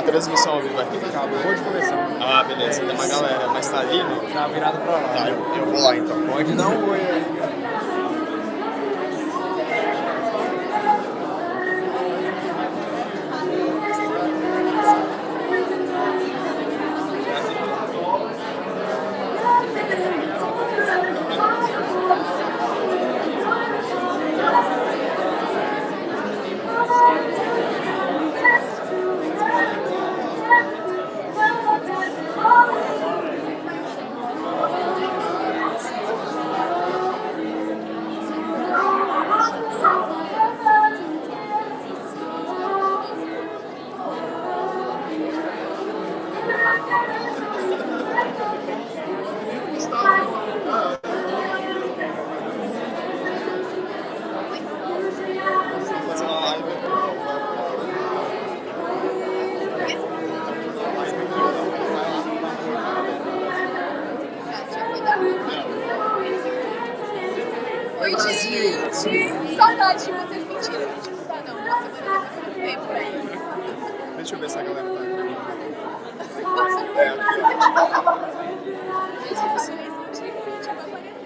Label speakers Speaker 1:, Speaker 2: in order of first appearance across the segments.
Speaker 1: transmissão ao vivo aqui?
Speaker 2: Acabou de começar.
Speaker 1: Ah, beleza, tem uma galera, mas tá ali, não?
Speaker 2: Tá virado pra lá.
Speaker 1: Tá, eu vou lá então.
Speaker 2: Pode dar um oi aí.
Speaker 3: Oi, gente! Saudade de vocês. Mentira, a gente não tá, não. Nossa, mas eu tô muito tempo pra isso.
Speaker 1: Deixa eu ver se a galera tá aqui.
Speaker 3: Gente, eu falei esse dia que a gente vai aparecer.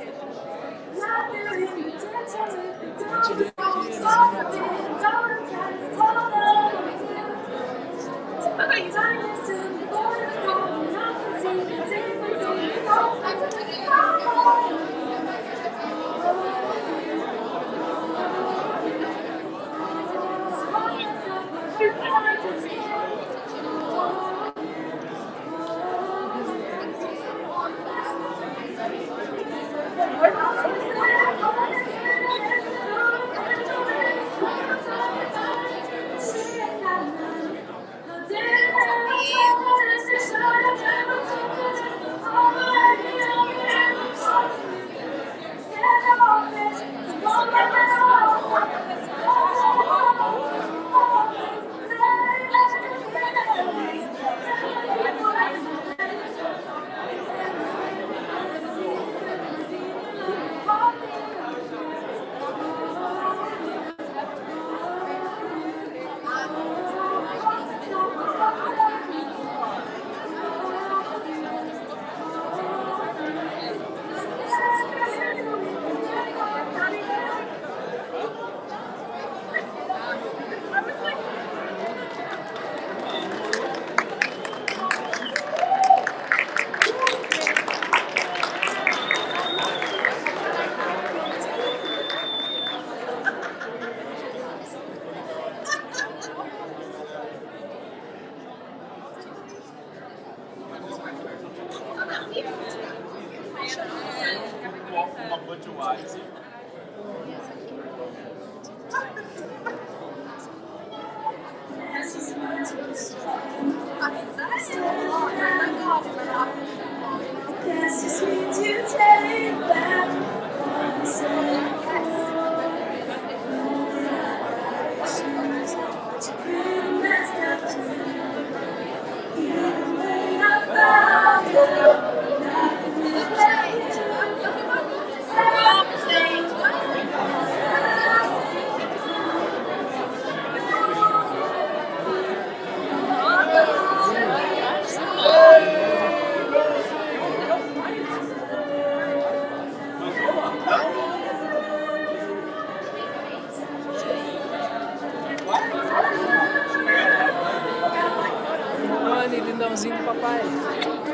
Speaker 2: Lindãozinho do papai.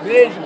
Speaker 2: Beijo.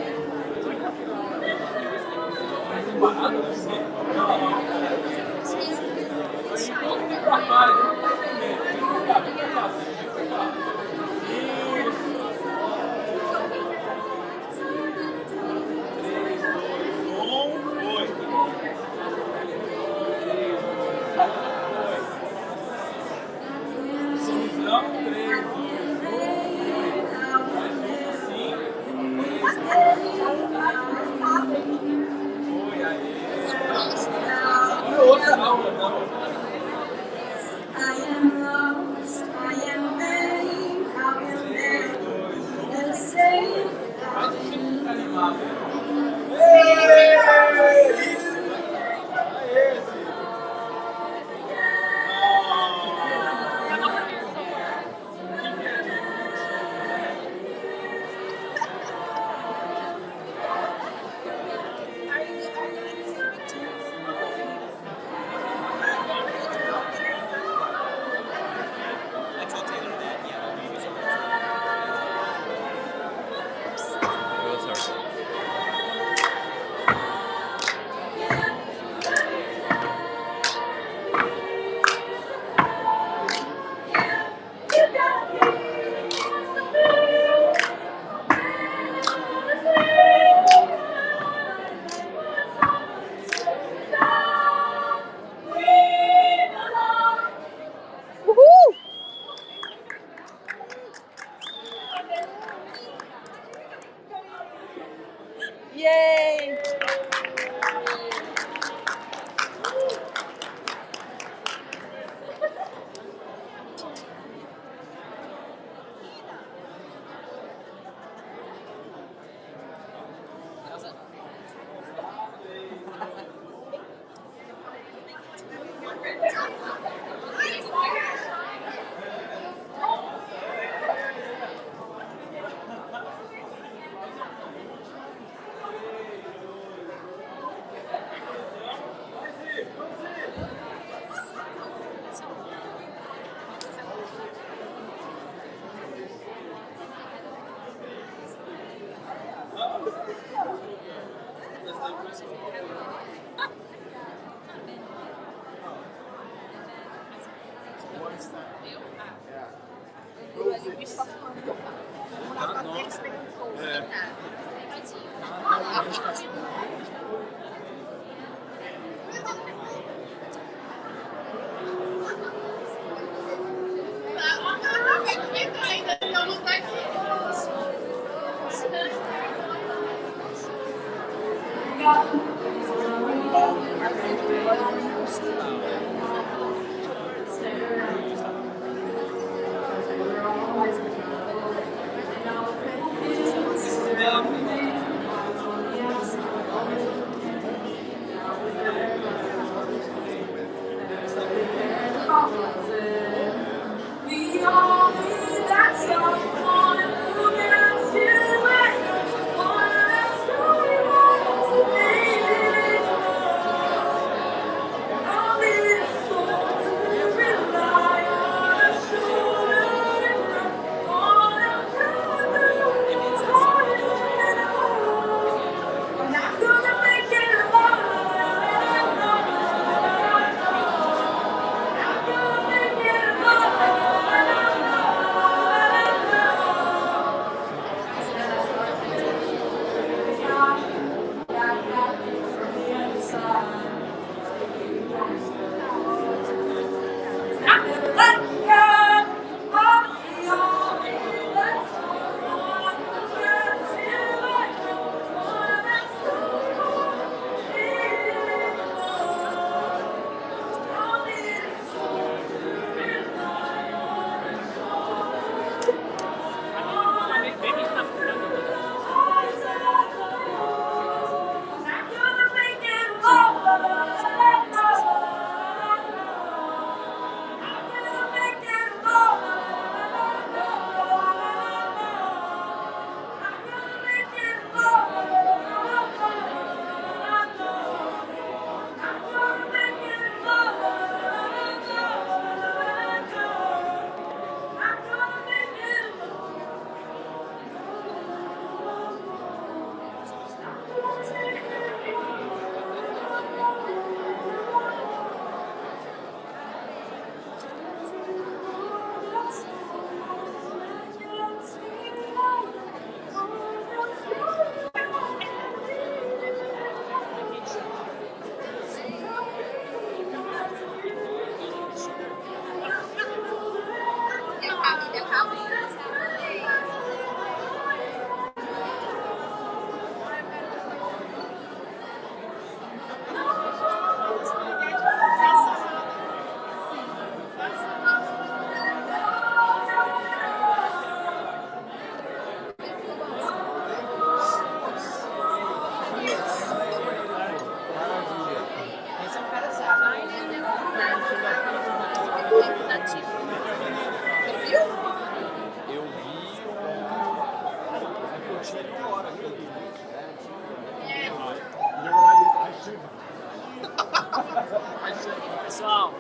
Speaker 2: Pessoal.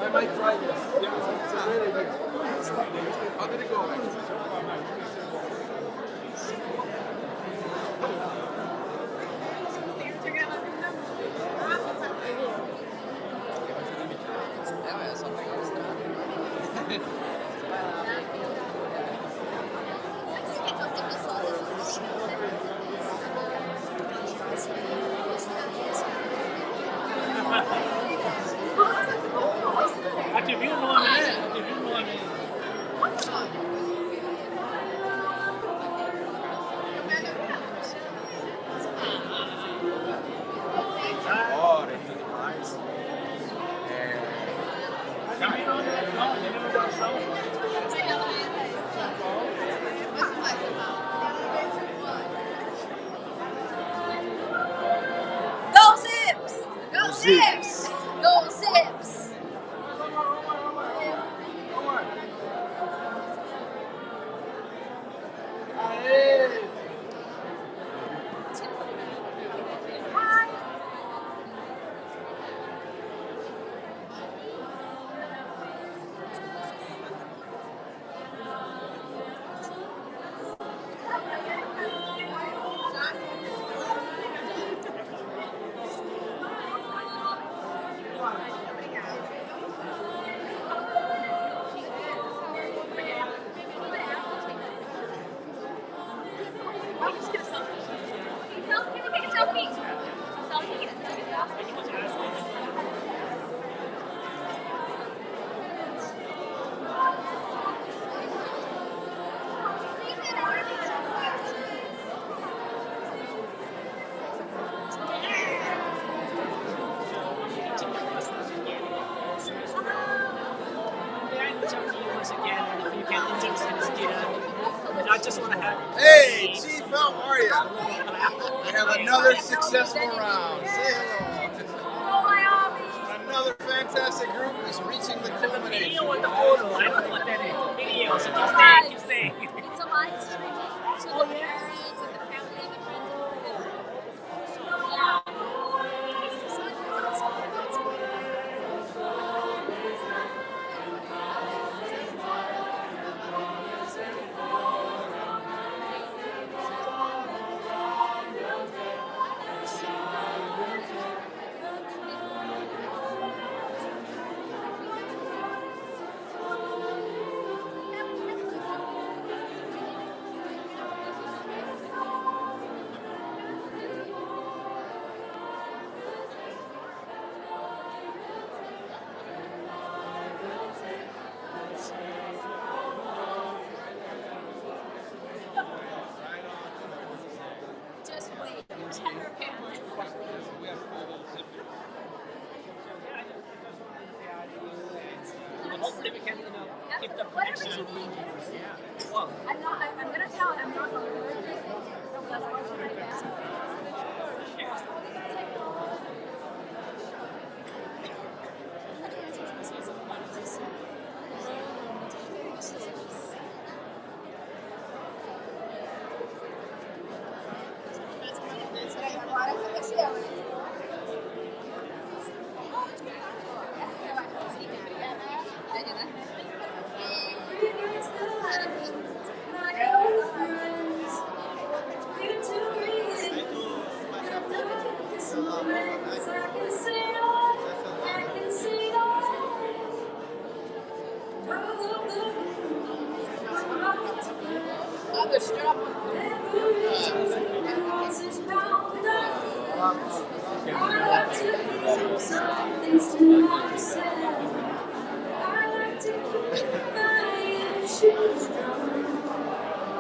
Speaker 2: I might try this. It's really good. How did it go? Adivinha o nome, né? Adivinha o nome.
Speaker 1: Hora e tudo mais.
Speaker 2: Adivinha o nome da graduação.
Speaker 3: Go Zips! Go Zips! Go Zips!
Speaker 1: Hey, Chief, how are you? We have another successful round. Say hello. Another fantastic group is reaching the culmination.
Speaker 4: Video or the photo? I don't know what that is. Video. So keep saying.
Speaker 3: It's a live stream to the parents and the family and the friends and the just wait. Tender family.
Speaker 4: Hopefully we can, keep the
Speaker 3: Whatever
Speaker 4: connection.
Speaker 3: you need.
Speaker 4: Well,
Speaker 3: I'm gonna tell him I'm not going to work. That's what's right now.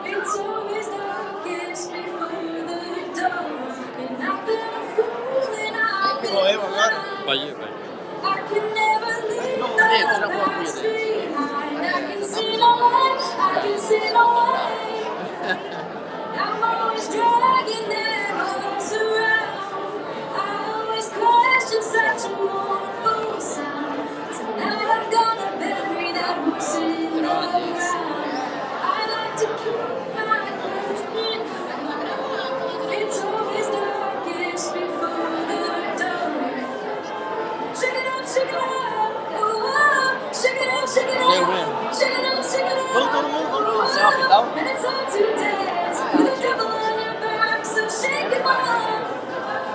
Speaker 3: It's always darkest before the dawn, and I've been a fool and I've been blind.
Speaker 2: Pode ir, pode ir.
Speaker 3: I can never leave the past behind. I can see no way, I can see no way. I'm always dragging their arms around. I always question such a mournful sound. Tonight I'm gonna bury that horse in the ground. I like to keep my question. It's always darkest before the dawn. Shake it up, shake it up. Oh, shake it up, shake it up. Shake it up, shake it up.
Speaker 1: Vamos todo mundo, vamos para uma selfie e tal?
Speaker 3: And it's hard to dance with the devil on your back, so shake it off.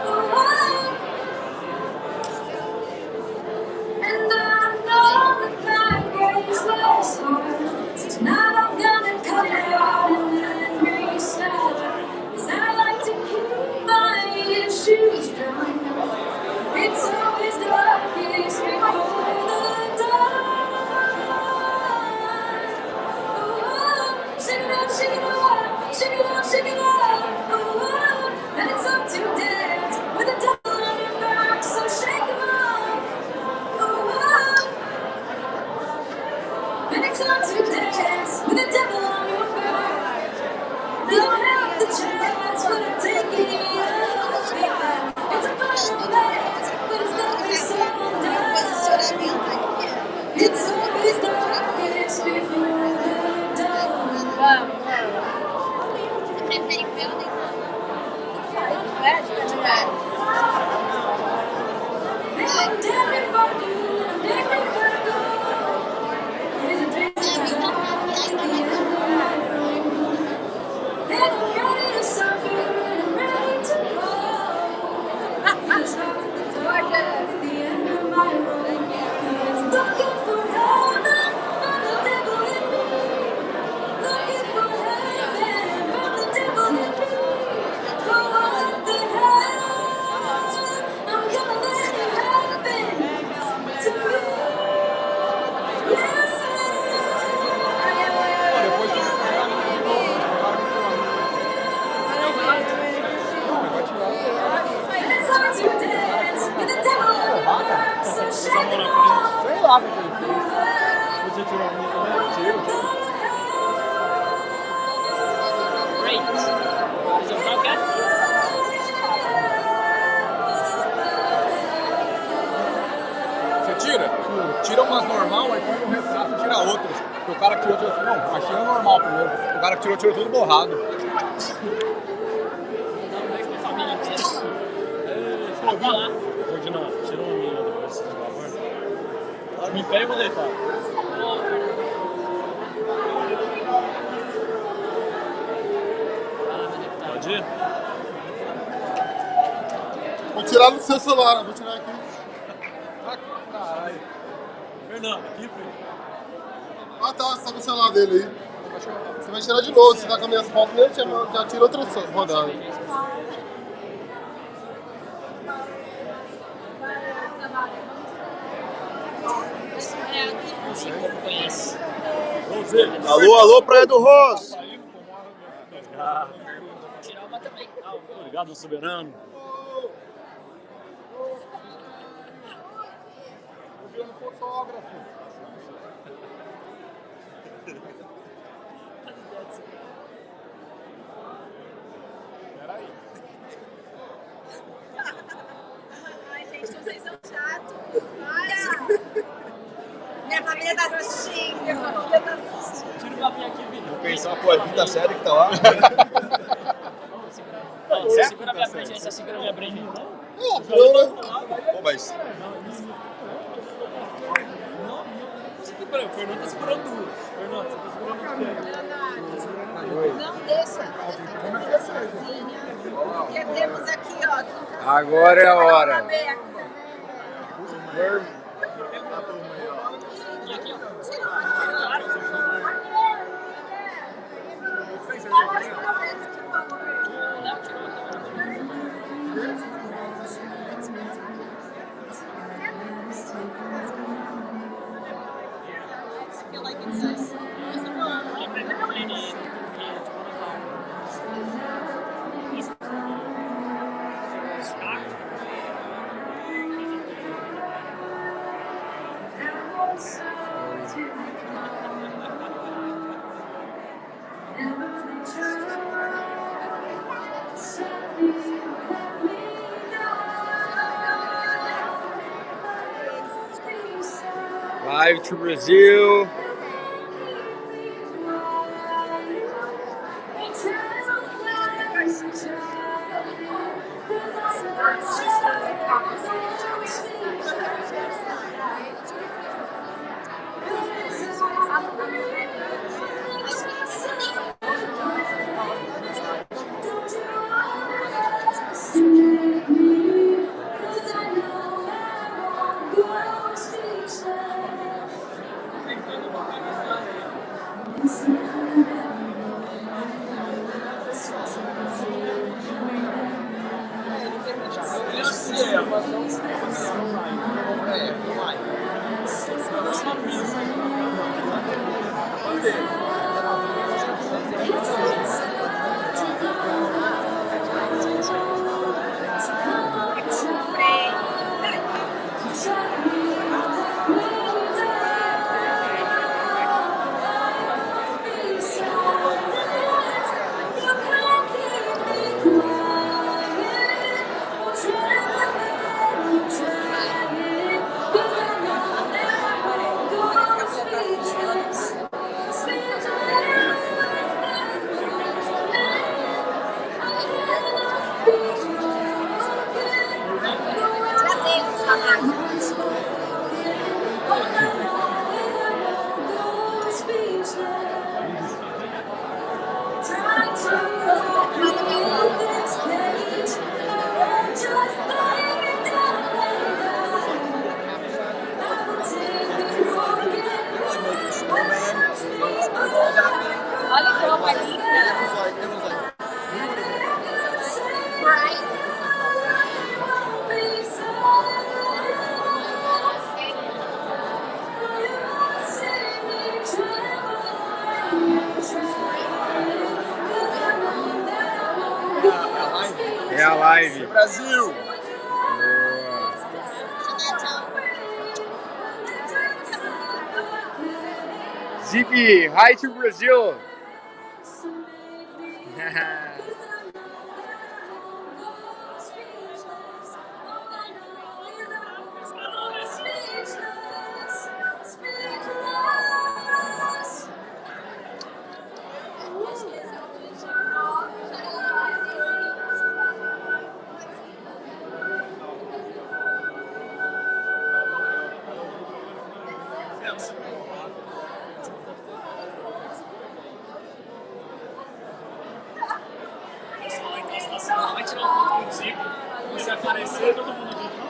Speaker 3: Oh, and I know that my grace was hard. So tonight I'm gonna cut it out and then restart. 'Cause I like to keep my issues dry. It's always darkest before the dawn. Oh, shake it up, shake it up, shake it up, shake it up. Oh, and it's up to dance with the devil on your back, so shake him off. Oh, and it's up to dance with the devil on your back. You don't have the chance, but I'm taking it. It's a final dance, but it's not the song done. It's always darkest before the dawn.
Speaker 5: Prefere o meu ou
Speaker 3: And I'm damned if I do, I'm damned if I go. There's a dream and I'm ready to suffer and I'm ready to go. I'm trapped at the dark at the end of my road. Looking for heaven, but the devil in me. Looking for heaven, but the devil in me. Oh, what the hell? I'm gonna let it happen to me. Yeah. And it's hard to dance with the devil in your back, so shake it off.
Speaker 1: Sei lá o que ele fez. Podia tirar um também, tiro.
Speaker 2: tira? Tira umas normal, aí põe no retrato e tira outras. Porque o cara que tirou, não, mas tira normal primeiro. O cara que tirou tudo borrado.
Speaker 4: Família,
Speaker 2: Vai lá.
Speaker 5: Ferdinando, tira uma minha depois, por favor. Me pega e vou deitar. Pode ir?
Speaker 6: Vou tirar no seu celular, vou tirar aqui.
Speaker 2: Caralho.
Speaker 5: Fernando, aqui, filho.
Speaker 6: Ah tá, você tá com o celular dele aí. Você vai tirar de novo, você tá com as minhas fotos nele, já tira outra rodada.
Speaker 4: conhece.
Speaker 1: Alô, alô, Praia do Ross.
Speaker 4: Tirar uma também.
Speaker 5: Obrigado, soberano.
Speaker 2: Virando fotógrafo. Peraí.
Speaker 7: Ai, gente, vocês são chatos. Para! Minha família tá assistindo. Minha família tá assistindo.
Speaker 4: Tira o papinho aqui, Vitor.
Speaker 1: Vou pensar, pô, a quinta série que tá lá.
Speaker 4: Você segura minha frente aí, você segura minha frente.
Speaker 1: Pô, mas
Speaker 5: O Fernando tá segurando duas. Fernando, você tá segurando duas.
Speaker 7: Não deixa essa família sozinha. Porque temos aqui, ó.
Speaker 1: agora é a hora.
Speaker 4: E aqui, ó.
Speaker 7: Tira uma
Speaker 4: Não, tirou a câmera.
Speaker 7: feel like it's us.
Speaker 1: Live to Brazil.
Speaker 7: Olha que roupa linda. Right?
Speaker 1: É a live.
Speaker 2: Brasil!
Speaker 1: Ziggy, hi to Brazil.
Speaker 5: aparecer, todo mundo junto.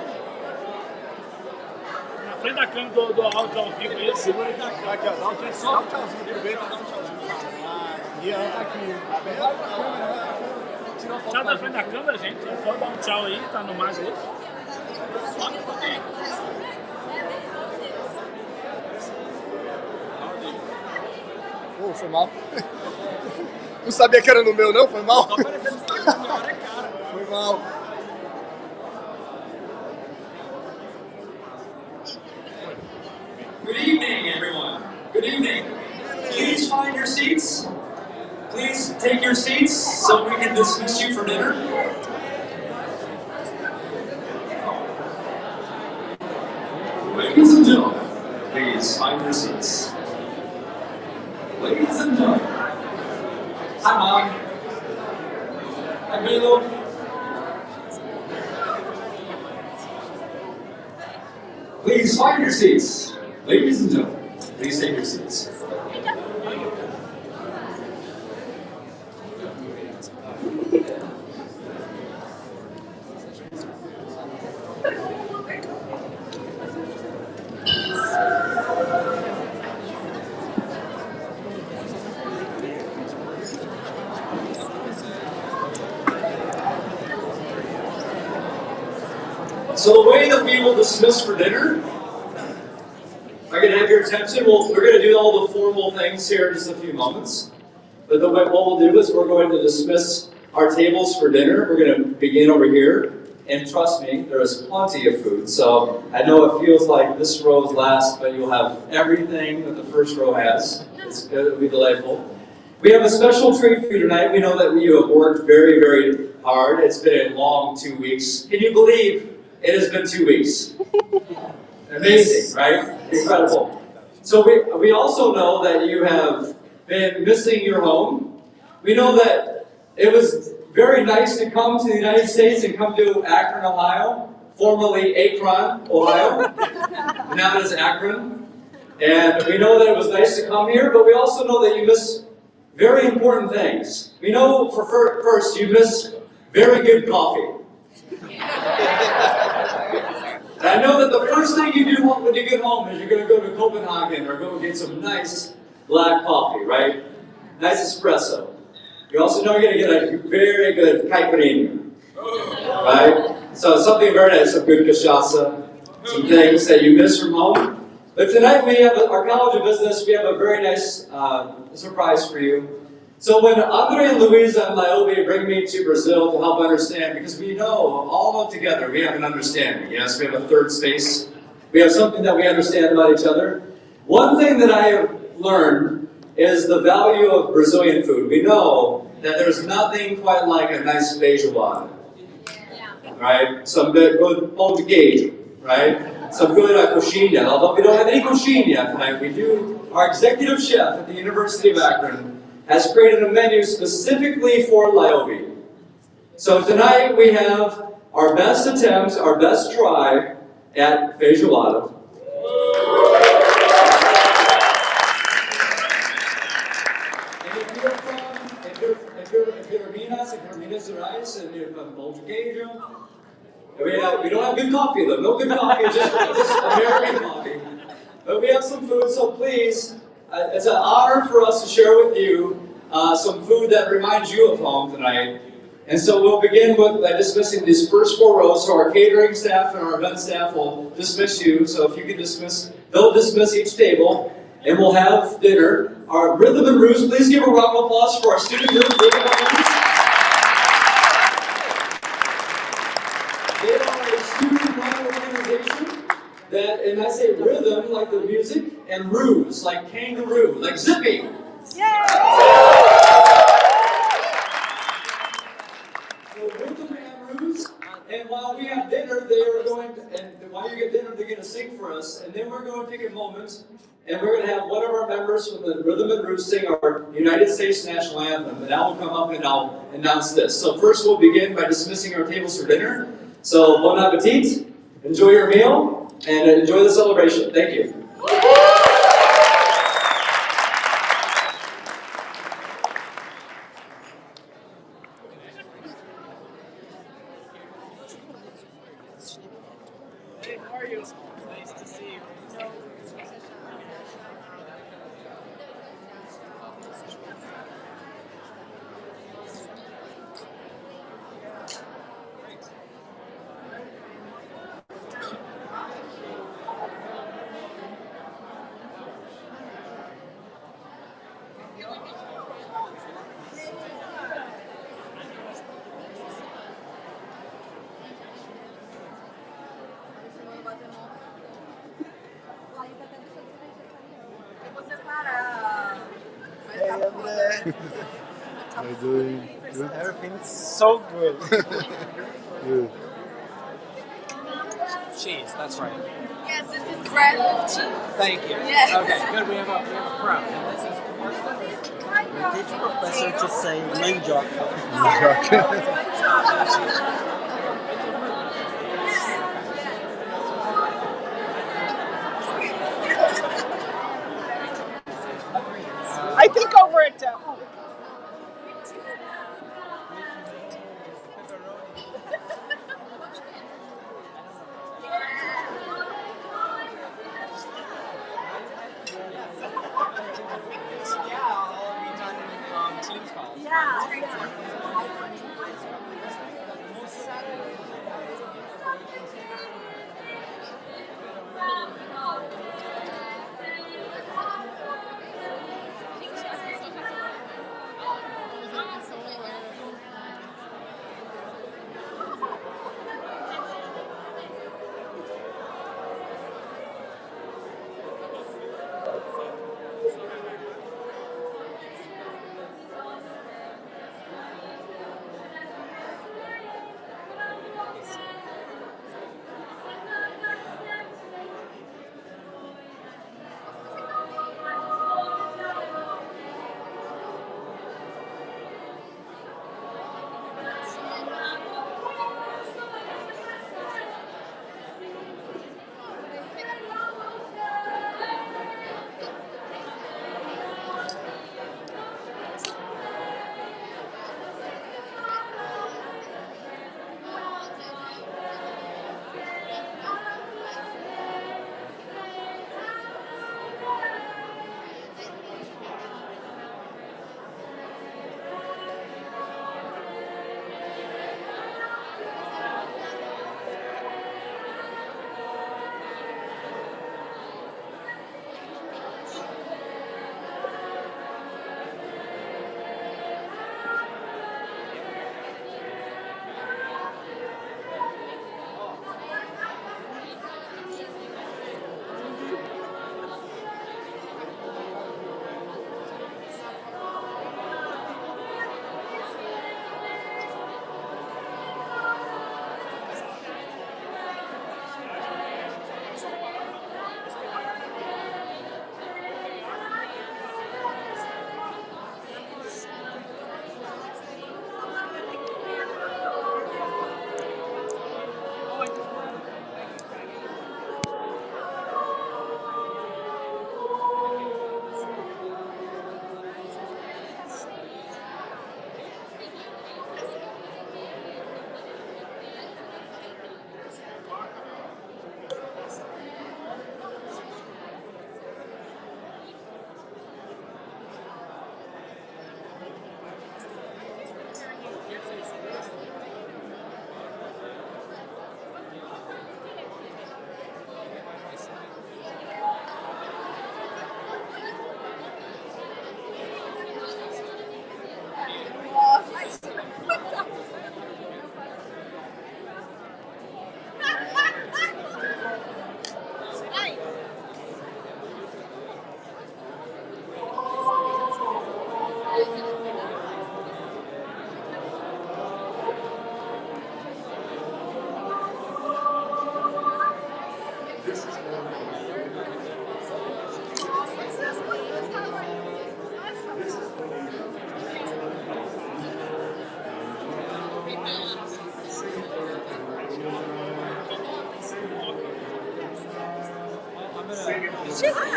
Speaker 5: Na frente da câmera do áudio ao vivo aí, segura aí da câmera.
Speaker 1: Aqui, ó, dá um tchauzinho, aproveita, dá um tchauzinho. E ela tá aqui. Tá bem lá na câmera, né? Tira uma foto.
Speaker 5: Tchau da frente da câmera, gente. Só dar um tchau aí, tá no mais aí.
Speaker 1: Oh, foi mal. Não sabia que era no meu, não? Foi mal?
Speaker 5: Tá aparecendo no Instagram, minha hora é cara.
Speaker 1: Foi mal.
Speaker 8: Good evening, everyone. Good evening. Please find your seats. Please take your seats so we can dismiss you for dinner. Ladies and gentlemen, please find your seats. Ladies and gentlemen. Hi, Mom. Hi, Milo. Please find your seats. Ladies and gentlemen, please take your seats. So the way that we will dismiss for dinner, I'm going to have your attention. We're going to do all the formal things here in just a few moments. But what we'll do is we're going to dismiss our tables for dinner. We're going to begin over here. And trust me, there is plenty of food. So I know it feels like this row is last, but you'll have everything that the first row has. It'll be delightful. We have a special treat for you tonight. We know that you have worked very, very hard. It's been a long 2 weeks. Can you believe it has been 2 weeks? Amazing, right? Incredible. So we also know that you have been missing your home. We know that it was very nice to come to the United States and come to Akron-Ohio, formerly Akron-Ohio. Now it is Akron. And we know that it was nice to come here, but we also know that you miss very important things. We know first you miss very good coffee. And I know that the first thing you do when you get home is you're going to go to Copenhagen or go get some nice black coffee, right? Nice espresso. You also know you're going to get a very good caipirinha, right? So something very nice, some good cachaça, some things that you miss from home. But tonight we have our College of Business. We have a very nice surprise for you. So when Andre and Luisa and LAIOB bring me to Brazil to help understand, because we know, all know together, we have an understanding. Yes, we have a third space. We have something that we understand about each other. One thing that I have learned is the value of Brazilian food. We know that there's nothing quite like a nice feijoada, right? Some good pão de queijo, right? Some good coxinha. Although we don't have any coxinha tonight, we do. Our executive chef at the University of Akron has created a menu specifically for LAIOB. So tonight we have our best attempt, our best try at feijoada. If you're Minas Gerais, and you're from pão de queijo, we don't have good coffee though, no good coffee, just American coffee. But we have some food, so please, it's an honor for us to share with you some food that reminds you of home tonight. And so we'll begin by dismissing these first 4 rows. So our catering staff and our event staff will dismiss you. So if you can dismiss, they'll dismiss each table, and we'll have dinner. Our Rhythm and Ruse, please give a round of applause for our student group, Rhythm and Ruse. They are a student-run organization that, and I say rhythm like the music, and ruse like kangaroo, like zippy. Yeah. So rhythm and ruse, and while we have dinner, they are going to, and while you get dinner, they're going to sing for us, and then we're going to take a moment, and we're going to have one of our members from the Rhythm and Ruse sing our United States National Anthem, and I will come up and I'll announce this. So first we'll begin by dismissing our tables for dinner. So bon appetit, enjoy your meal, and enjoy the celebration. Thank you.
Speaker 5: you? Nice to see you.
Speaker 7: Eu vou separar. Mas tá bom.
Speaker 6: How you doing? Good?
Speaker 5: Everything's so good.
Speaker 6: Good.
Speaker 5: Cheese, that's right.
Speaker 7: Yes, this is bread with cheese.
Speaker 5: Thank you.
Speaker 7: Yes.
Speaker 5: Okay, good. We have a crown. And this is
Speaker 9: Teach professor to say name joke.
Speaker 5: I think over at Teams calls.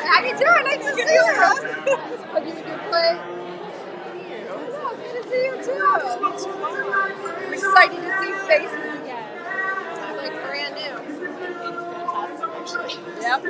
Speaker 7: How you doing? Nice to see you. What you do play? Good to see you too. I'm excited to see faces again. It's like brand new. It's fantastic.
Speaker 5: actually.
Speaker 10: Yep.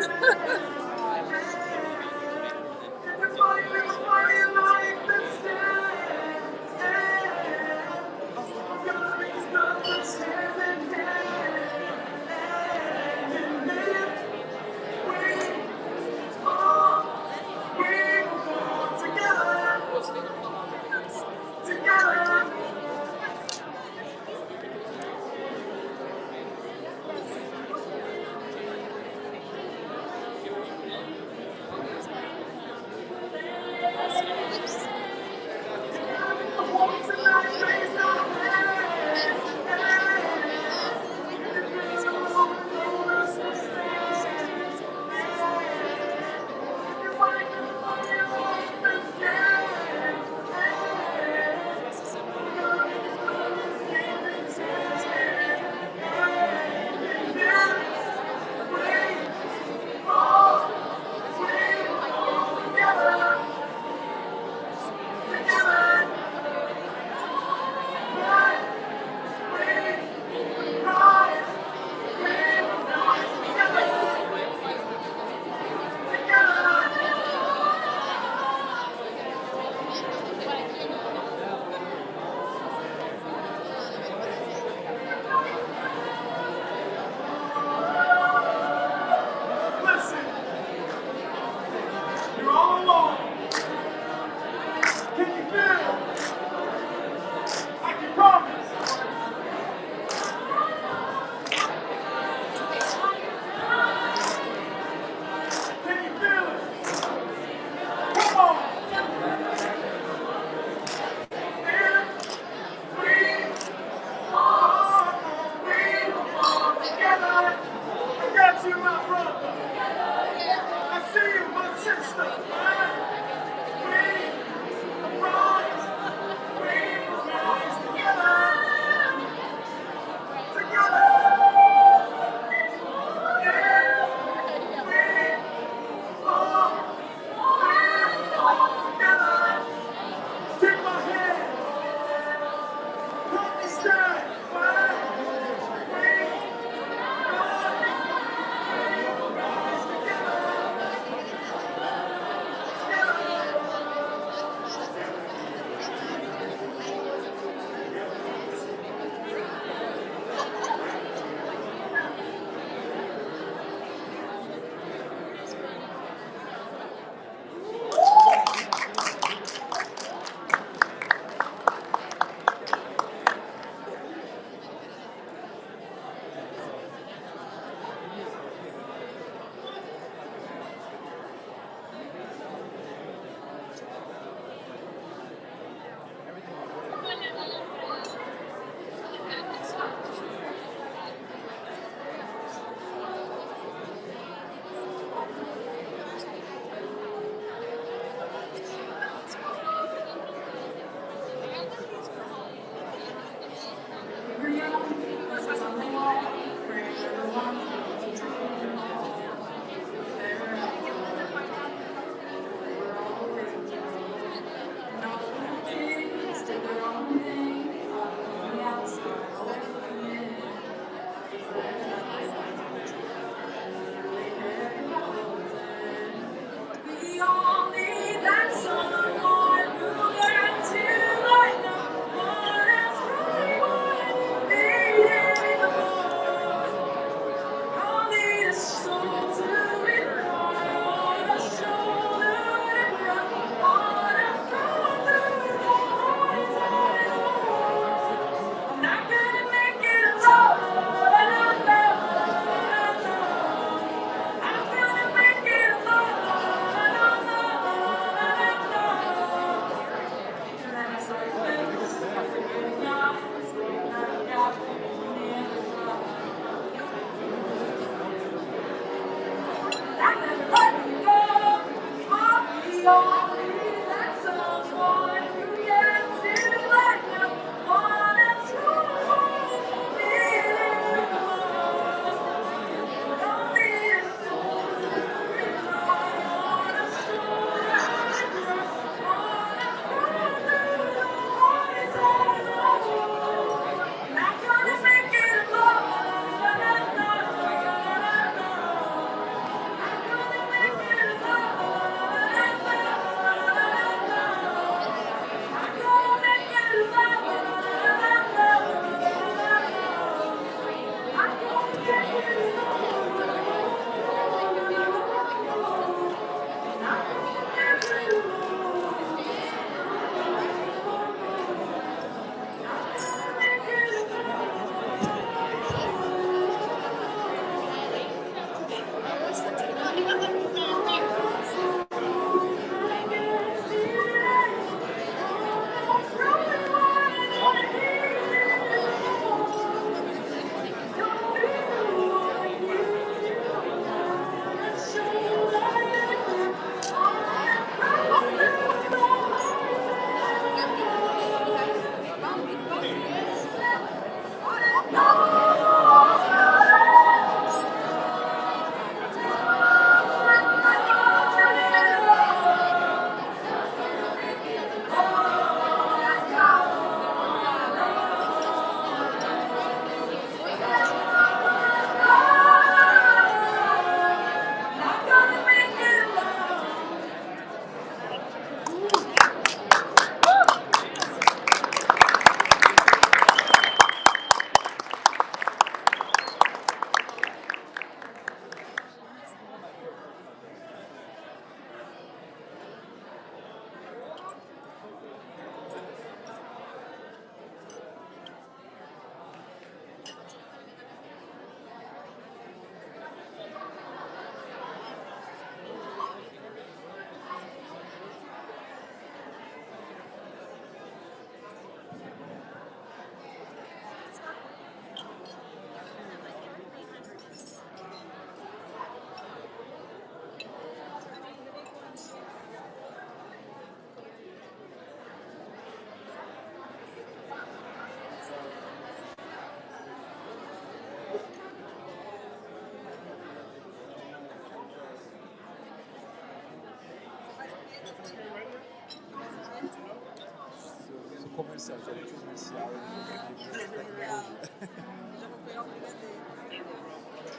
Speaker 2: Sou comercial, gerente comercial.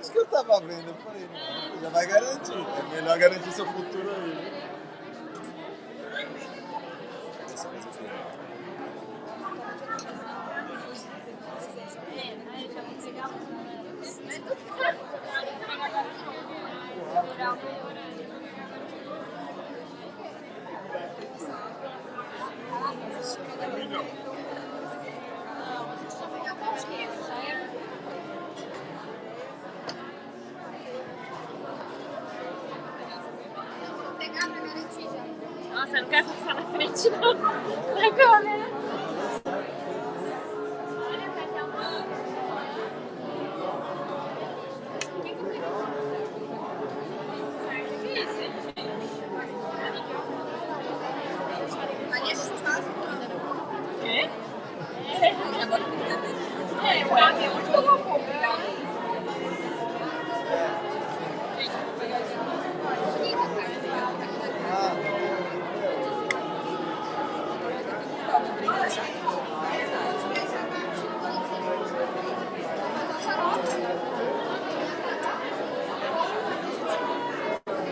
Speaker 2: Isso que eu tava vendo, eu falei, não, já vai garantir. É melhor garantir seu futuro aí.
Speaker 3: Nossa, eu não quero passar na frente não, na câmera. Olha, vai ter uma... Que isso, gente?
Speaker 7: Ali a gente está segurando, né?
Speaker 3: Quê?
Speaker 7: É, ué, onde eu vou pegar?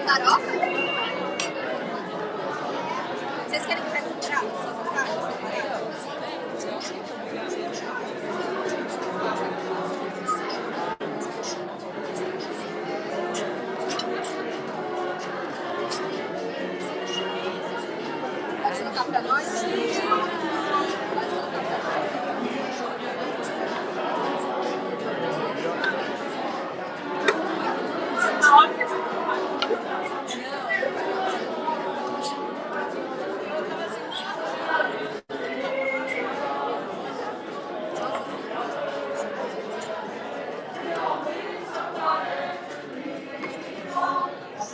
Speaker 7: Taroca? Vocês querem que vai comprar? Só comprar? Pode colocar pra nós? Pode colocar pra nós.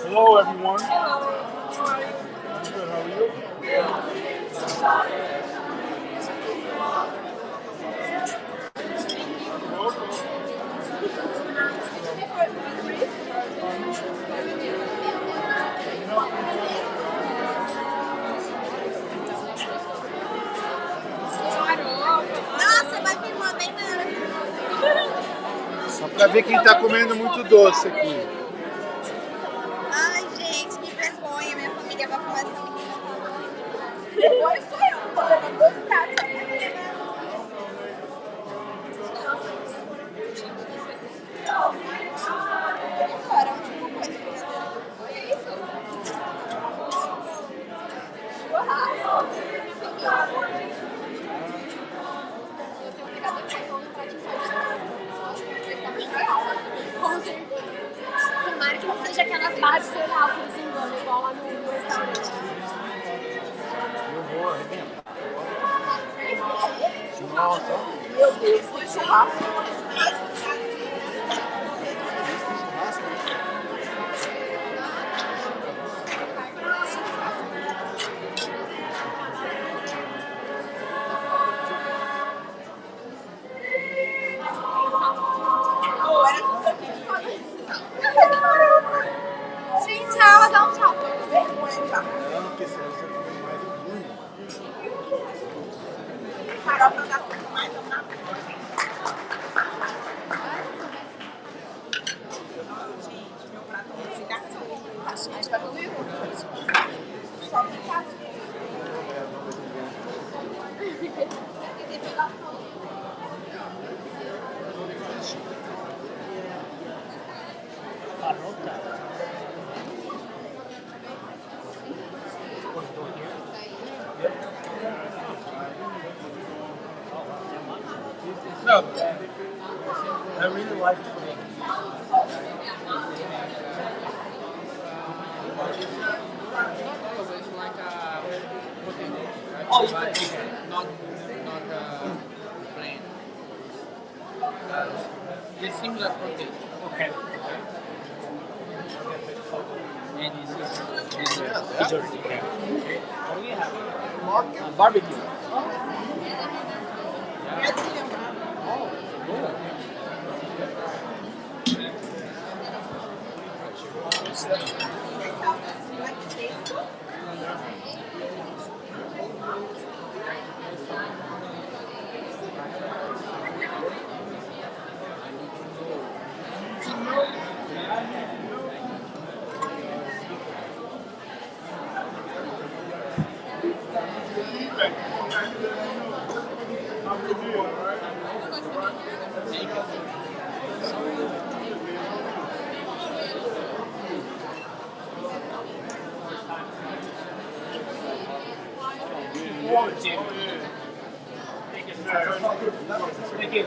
Speaker 5: Hello, everyone. I'm good. How are you?
Speaker 7: Nossa, vai filmar bem na hora.
Speaker 1: Só pra ver quem tá comendo muito doce aqui.
Speaker 7: Ai, gente, que vergonha. Minha família vai comer essa menina. Agora sou eu, tô levando dois pratos. Agora, última coisa. Olha isso. Churrasco. Eu tenho pegado aqui com um pratinho de com certeza. Tomara que não seja aquelas barras de cereal que eles enganam, igual lá no restaurante.
Speaker 2: Eu vou arrebentar.
Speaker 7: Nossa. Meu Deus, foi churrasco. Gente, ela dá um tchau.
Speaker 1: Não, porque senão você come mais do ruim.
Speaker 7: Farofa dá mais ou não? Gente, meu prato é de garçom. Acho que vai comer um. Só brincar.
Speaker 5: No, I really like it.
Speaker 10: Oh, it's not plain. It seems like protein.
Speaker 5: Okay.
Speaker 10: And this is dessert. Okay. What do we have? Barbecue.
Speaker 7: Like the taste?
Speaker 5: Thank you.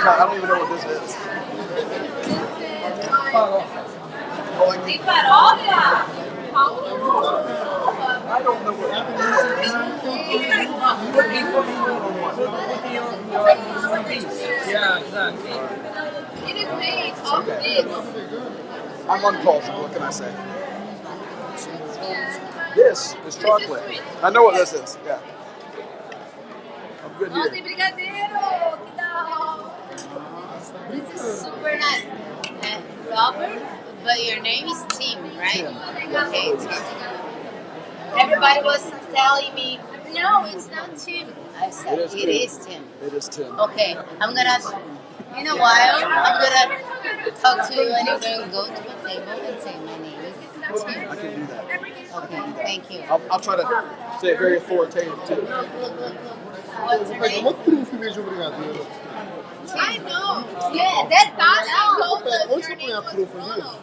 Speaker 2: I don't even know what this is.
Speaker 7: Tem farofa?
Speaker 2: I don't know what
Speaker 5: Yeah, exactly.
Speaker 7: It is made of this.
Speaker 2: I'm uncultured, what can I say? This is chocolate. I know what this is, yeah. I'm good
Speaker 7: Nossa,
Speaker 2: here.
Speaker 7: tem brigadeiro! Que da hora!
Speaker 11: This is super nice. Robert, but your name is Tim, right? Okay, Tim. Everybody was telling me, no, it's not Tim. I said, it is Tim.
Speaker 2: It is Tim.
Speaker 11: Okay, I'm gonna, in a while, I'm gonna talk to you and you're gonna go to the table and say, my name is Tim.
Speaker 2: I can do that.
Speaker 11: Okay, thank you.
Speaker 2: I'll try to say it very authoritative too.
Speaker 11: What's your
Speaker 6: Pega
Speaker 11: name?
Speaker 6: uma trufa em vez de um brigadeiro.
Speaker 7: I know! Yeah, that pasta told us
Speaker 6: Onde
Speaker 7: your
Speaker 6: que põe
Speaker 7: name
Speaker 6: a
Speaker 7: was
Speaker 6: trufa, gente?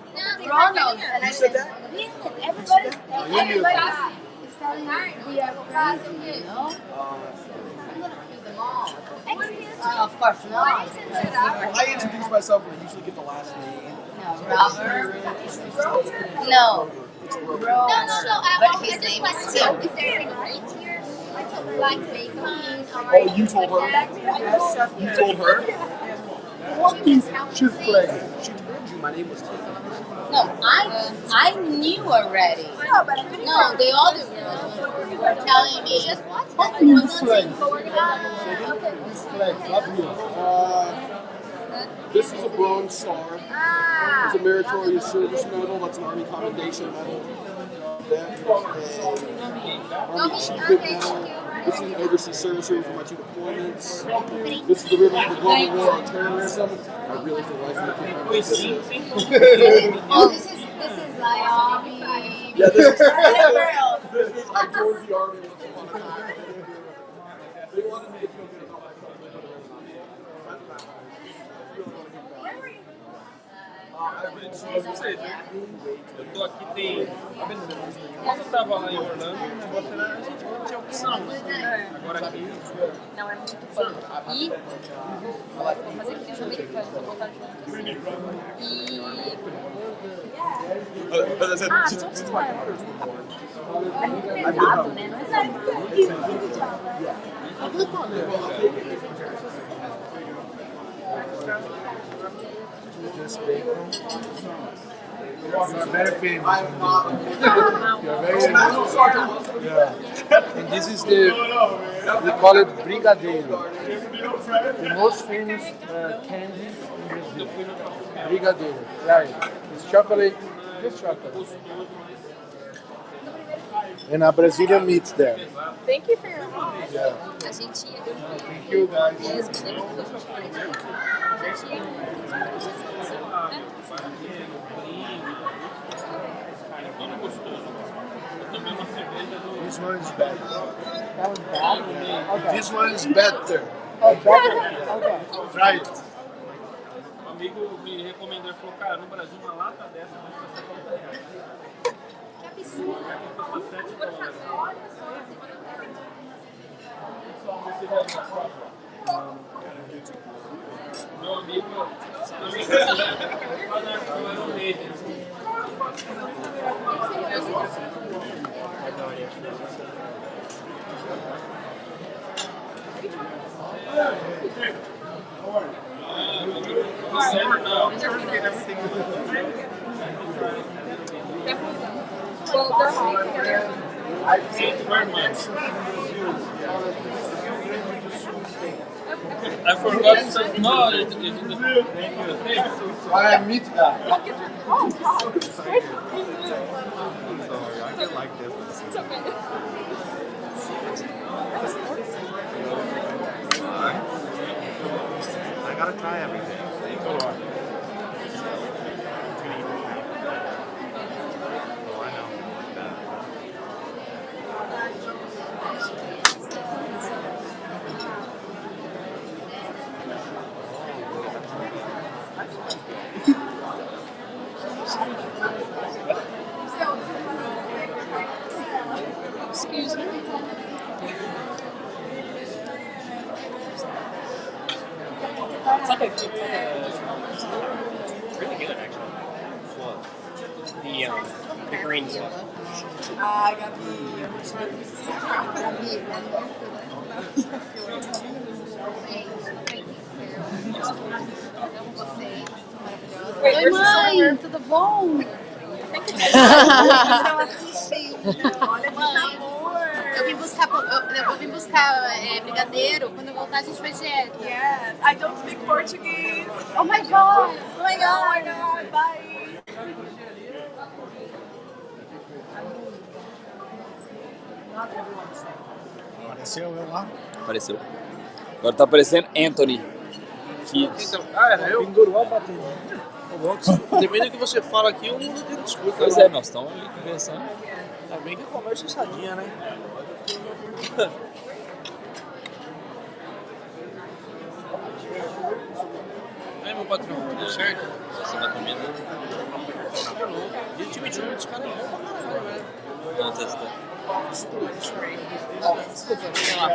Speaker 7: Ronald. And I said, yeah, everybody's telling we are crazy, you know?
Speaker 11: I'm gonna feed them all.
Speaker 7: Excuse me.
Speaker 11: Of course not.
Speaker 2: I introduce myself and I usually get the last name.
Speaker 11: No, Robert. No.
Speaker 7: No.
Speaker 11: But his name is Tim.
Speaker 7: Is there any meat here? Like bacon or
Speaker 2: Oh, you told her? You told her?
Speaker 6: What is she's playing?
Speaker 2: She told you my name was Tim.
Speaker 11: No, I knew already. No, the other girls were telling me.
Speaker 6: What is flag? Flag, up here.
Speaker 2: This is a bronze star. It's a meritorious service medal. That's an Army Commendation Medal. That is a Army Achievement Medal. This is an overseas service ring for my 2 deployments. This is the ribbon for the Global War on Terrorism. I really feel like I can't remember what this is.
Speaker 11: Oh, this is LAIOB.
Speaker 2: Yeah, this is I joined the Army once upon a time. They wanted me to go get a
Speaker 5: Eu tô aqui tem. Quando eu tava lá em Orlando, a gente não tinha opção. Agora aqui.
Speaker 12: Não, é muito bom. E vou fazer que nem os americanos, vou botar juntos. E. Todos é muito pesado, né? Não é só
Speaker 1: Just bacon. You are very famous. You are very yeah. And this is we call it brigadeiro. The most famous candy in Brazil. Brigadeiro. Right. It's chocolate. Just chocolate. And a Brazilian meat there.
Speaker 12: Thank you for your help.
Speaker 1: Yeah.
Speaker 12: A gente ia.
Speaker 1: Thank you guys.
Speaker 12: Mesmo, né? A gente ia.
Speaker 1: This one is better.
Speaker 12: That was bad? Okay.
Speaker 1: This one is better.
Speaker 12: Oh, better? Okay.
Speaker 1: Try it.
Speaker 5: Um amigo me recomendou e falou: cara, no Brasil, uma lata dessa custa R$70.
Speaker 7: Que absurdo.
Speaker 5: Custa $7. Meu amigo
Speaker 12: Well, they're all together.
Speaker 5: Thank you very much. I forgot some. No, it
Speaker 1: I meet that.
Speaker 12: Oh, wow.
Speaker 13: Sorry, I get like this.
Speaker 12: It's okay.
Speaker 13: I gotta try everything.
Speaker 12: Excuse me.
Speaker 10: It's like it's really good actually. The green stuff.
Speaker 7: Ah, Gabi.
Speaker 12: Oi, mãe, tudo bom?
Speaker 7: Não assisti. Olha que amor.
Speaker 11: Eu vim buscar brigadeiro. Quando eu voltar, a gente vai dieta.
Speaker 7: Yes. I don't speak Portuguese.
Speaker 11: Oh my god!
Speaker 7: Oh my god. Oh my god. Bye.
Speaker 1: Apareceu eu lá?
Speaker 14: Apareceu. Agora tá aparecendo Anthony.
Speaker 5: Então, era eu.
Speaker 1: Pendurou a bateria.
Speaker 5: Depende do que você fala aqui, o mundo inteiro escuta.
Speaker 14: Pois é, nós estamos ali conversando.
Speaker 5: Tá bem que conversa sadia, né? Aí, meu patrão, tudo certo?
Speaker 14: Você tá comendo?
Speaker 5: E o time de hoje, os caras é bom pra caralho, velho.
Speaker 14: Não, testar.
Speaker 5: Desculpa, sei lá.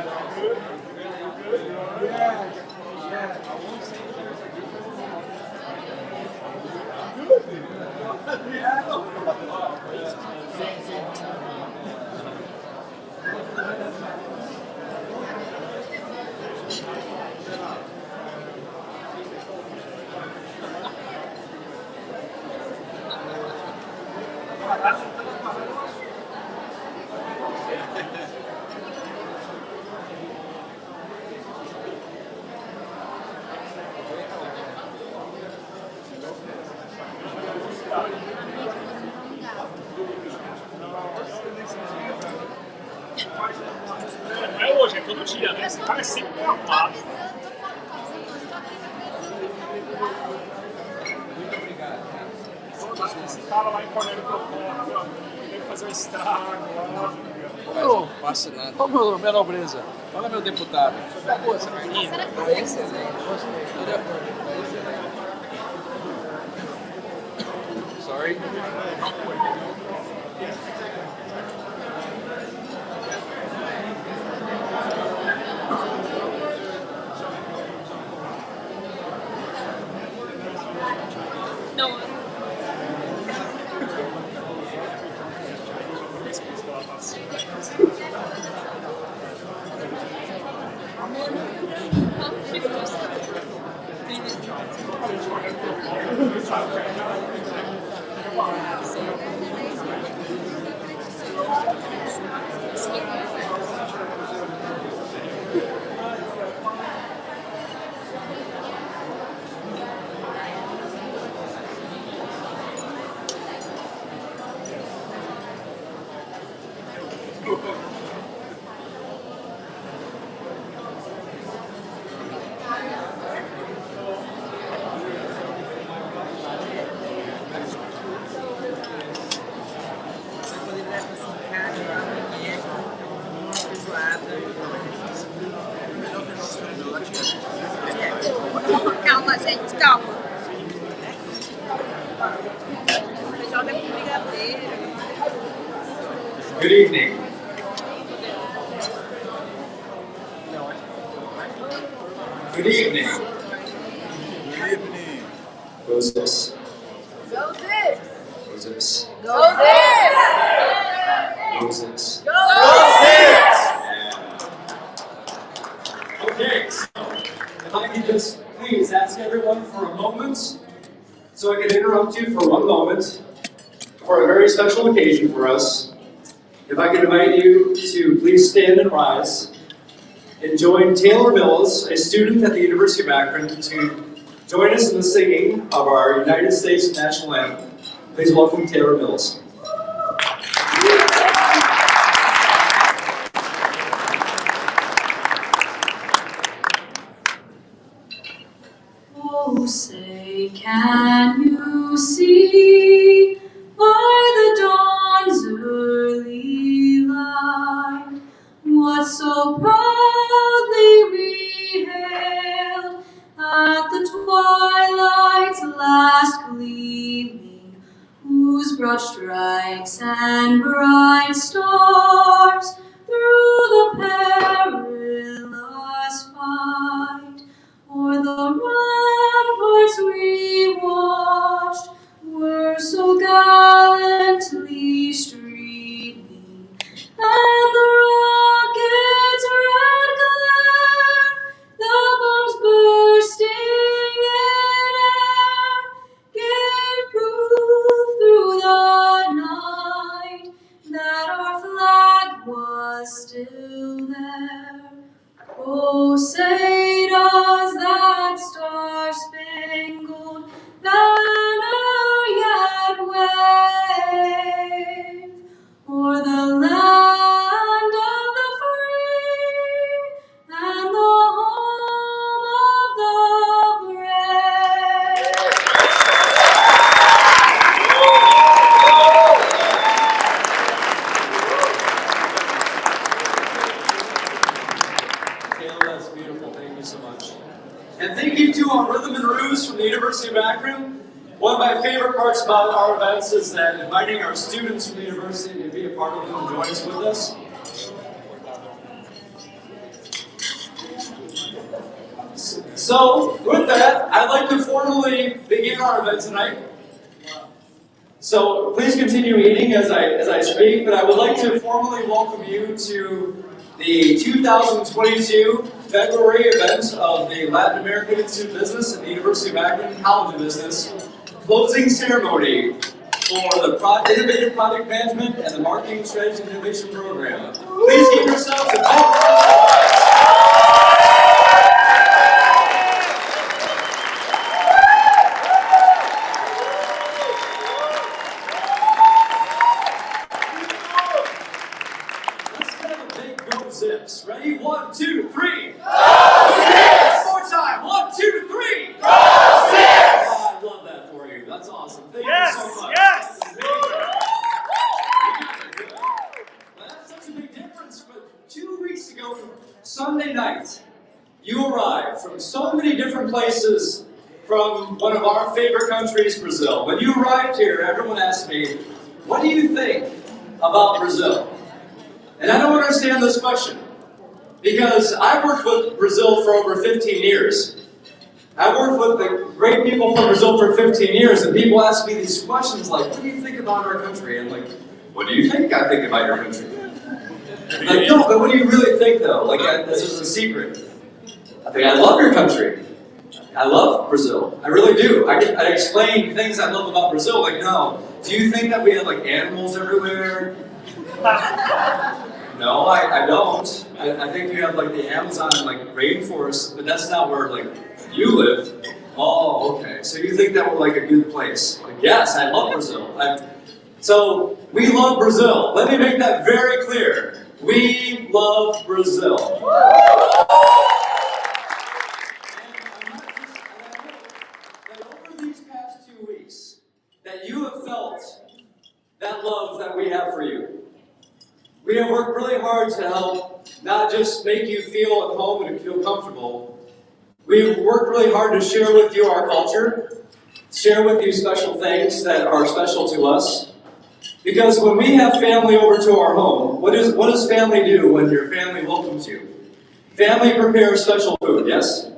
Speaker 5: Não é hoje, é todo dia, né? Esse cara é sempre preocupado.
Speaker 1: Muito obrigado.
Speaker 5: Esse cara lá em Cornélio Procópio, tem que fazer um estrago lá.
Speaker 1: Não passa nada. Ô, minha nobreza, fala meu deputado. Tá boa essa carninha? Foi excelente. Gostei. Tô de acordo. Foi excelente. Sorry.
Speaker 12: Não.
Speaker 7: Calma, gente, calma. Joga com brigadeiro.
Speaker 8: Good evening. Good evening.
Speaker 13: Good evening.
Speaker 8: Goes this.
Speaker 7: Go this.
Speaker 8: Goes this.
Speaker 7: Go this.
Speaker 8: Goes this.
Speaker 7: Go this.
Speaker 8: Okay, so if I could just please ask everyone for a moment, so I can interrupt you for one moment, for a very special occasion for us. If I could invite you to please stand and rise. and join Taylor Mills, a student at the University of Akron, to join us in the singing of our United States National Anthem. Please welcome Taylor Mills.
Speaker 3: Oh, say, can you see by the dawn's early light what so proudly we hailed at the twilight's last gleaming, whose broad stripes and bright stars through the perilous fight o'er the ramparts we watched were so gallantly streaming, and the rocket's red glare, the bombs bursting in air, gave proof through the night that our flag was still there. Oh, say does that star-spangled banner yet wave o'er the land of the free and the home of the brave?
Speaker 8: Taylor, that's beautiful. Thank you so much. And thank you to our Rhythm and Ruse from the University of Akron. One of my favorite parts about our events is that inviting our students from the university to be a part of them and join us with us. So, with that, I'd like to formally begin our event tonight. So, please continue eating as I speak, but I would like to formally welcome you to the 2022 February event of the Latin American Institute of Business at the University of Akron College of Business closing ceremony for the Innovative Project Management and the Marketing Strategy and Innovation Program. Please give yourselves a big round of applause. Zips. Ready? 1, 2, 3. Go Zips! One more time. 1, 2, 3. Go Zips! Oh, I love that for you. That's awesome. Thank you so much. Yes! Well, that's such a big difference. But 2 weeks ago, Sunday night, you arrived from so many different places from one of our favorite countries, Brazil. When you arrived here, everyone asked me, what do you think about Brazil? And I don't understand this question, because I've worked with Brazil for over 15 years. I've worked with the great people from Brazil for 15 years, and people ask me these questions like, what do you think about our country? And I'm like, what do you think I think about your country? Like, no, but what do you really think though? Like, this is a secret. I think I love your country. I love Brazil. I really do. I explain things I love about Brazil, like, no, do you think that we have like animals everywhere? No, I don't. I think you have like the Amazon and like rainforest, but that's not where like you live. Oh, okay. So you think that we're like a good place? Like, yes, I love Brazil. So we love Brazil. Let me make that very clear. We love Brazil. And that over these past 2 weeks, that you have felt that love that we have for you. We have worked really hard to help not just make you feel at home and feel comfortable. We've worked really hard to share with you our culture, share with you special things that are special to us. Because when we have family over to our home, what does family do when your family welcomes you? Family prepares special food, yes?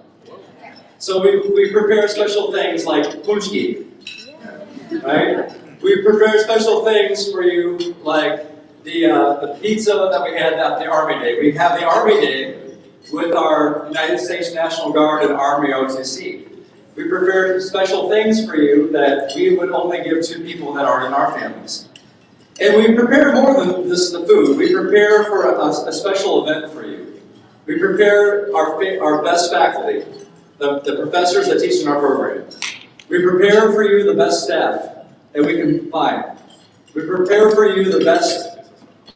Speaker 8: So we prepare special things like punchki, right? We prepare special things for you like the pizza that we had at the Army Day. We have the Army Day with our United States National Guard and Army OTC. We prepared special things for you that we would only give to people that are in our families. And we prepare more than just the food. We prepare for a special event for you. We prepare our best faculty, the professors that teach in our program. We prepare for you the best staff that we can find. We prepare for you the best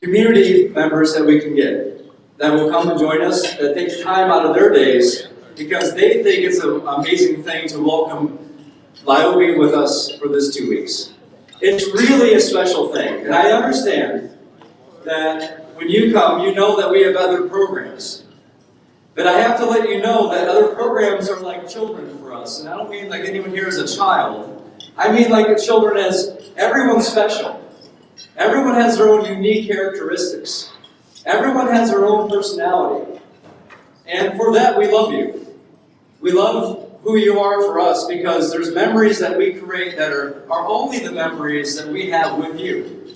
Speaker 8: community members that we can get, that will come and join us, that take time out of their days, because they think it's an amazing thing to welcome LAIOB with us for this 2 weeks. It's really a special thing, and I understand that when you come, you know that we have other programs. But I have to let you know that other programs are like children for us, and I don't mean like anyone here is a child. I mean like children as everyone's special. Everyone has their own unique characteristics. Everyone has their own personality. And for that, we love you. We love who you are for us because there's memories that we create that are only the memories that we have with you.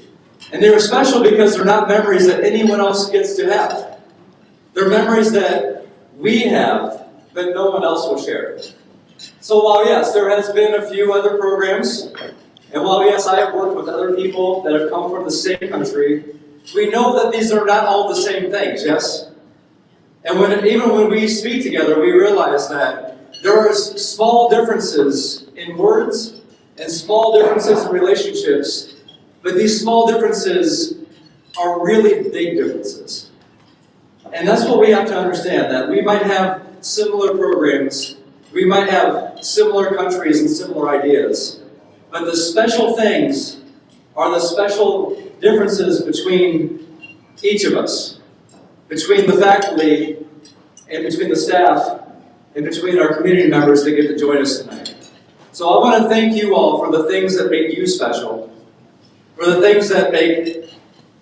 Speaker 8: And they're special because they're not memories that anyone else gets to have. They're memories that we have, but no one else will share. So while yes, there has been a few other programs, and while yes, I have worked with other people that have come from the same country, we know that these are not all the same things, yes? And even when we speak together, we realize that there are small differences in words and small differences in relationships, but these small differences are really big differences. And that's what we have to understand, that we might have similar programs, we might have similar countries and similar ideas, but the special things are the special differences between each of us, between the faculty and between the staff and between our community members that get to join us tonight. So I want to thank you all for the things that make you special, for the things that make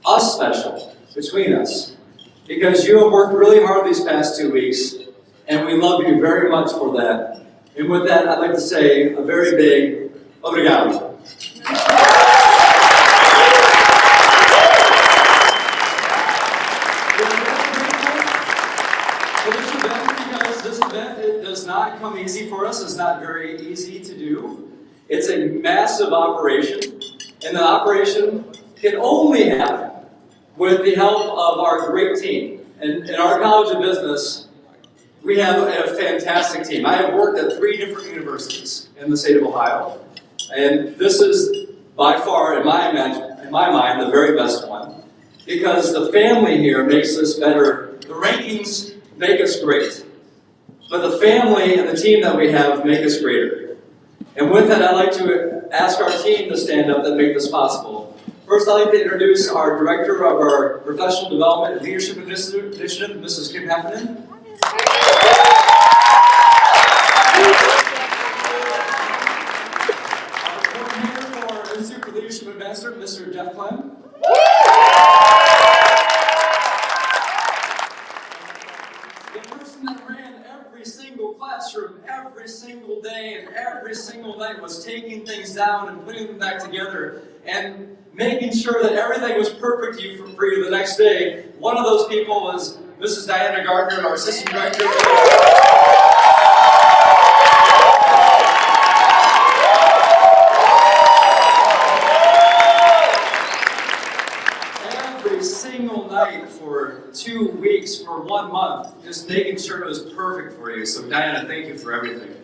Speaker 8: us special between us, because you have worked really hard these past 2 weeks, and we love you very much for that. And with that, I'd like to say a very big obrigado. This event, it does not come easy for us. It's not very easy to do. It's a massive operation, and the operation can only happen with the help of our great team. And in our College of Business, we have a fantastic team. I have worked at 3 different universities in the state of Ohio, and this is by far, in my mind, the very best one, because the family here makes us better. The rankings make us great. But the family and the team that we have make us greater. And with that, I'd like to ask our team to stand up that make this possible. First, I'd like to introduce our Director of our Professional Development and Leadership Initiative, Mrs. Kim Heffernan. Our Coordinator for our Institute for Leadership Advancement, Mr. Jeff Clem. Single classroom every single day and every single night was taking things down and putting them back together and making sure that everything was perfect for you the next day. One of those people was Mrs. Diana Gardner, our Assistant Director. Every single night for 2 weeks, for 1 month, just making sure it was perfect for you. So Diana, thank you for everything.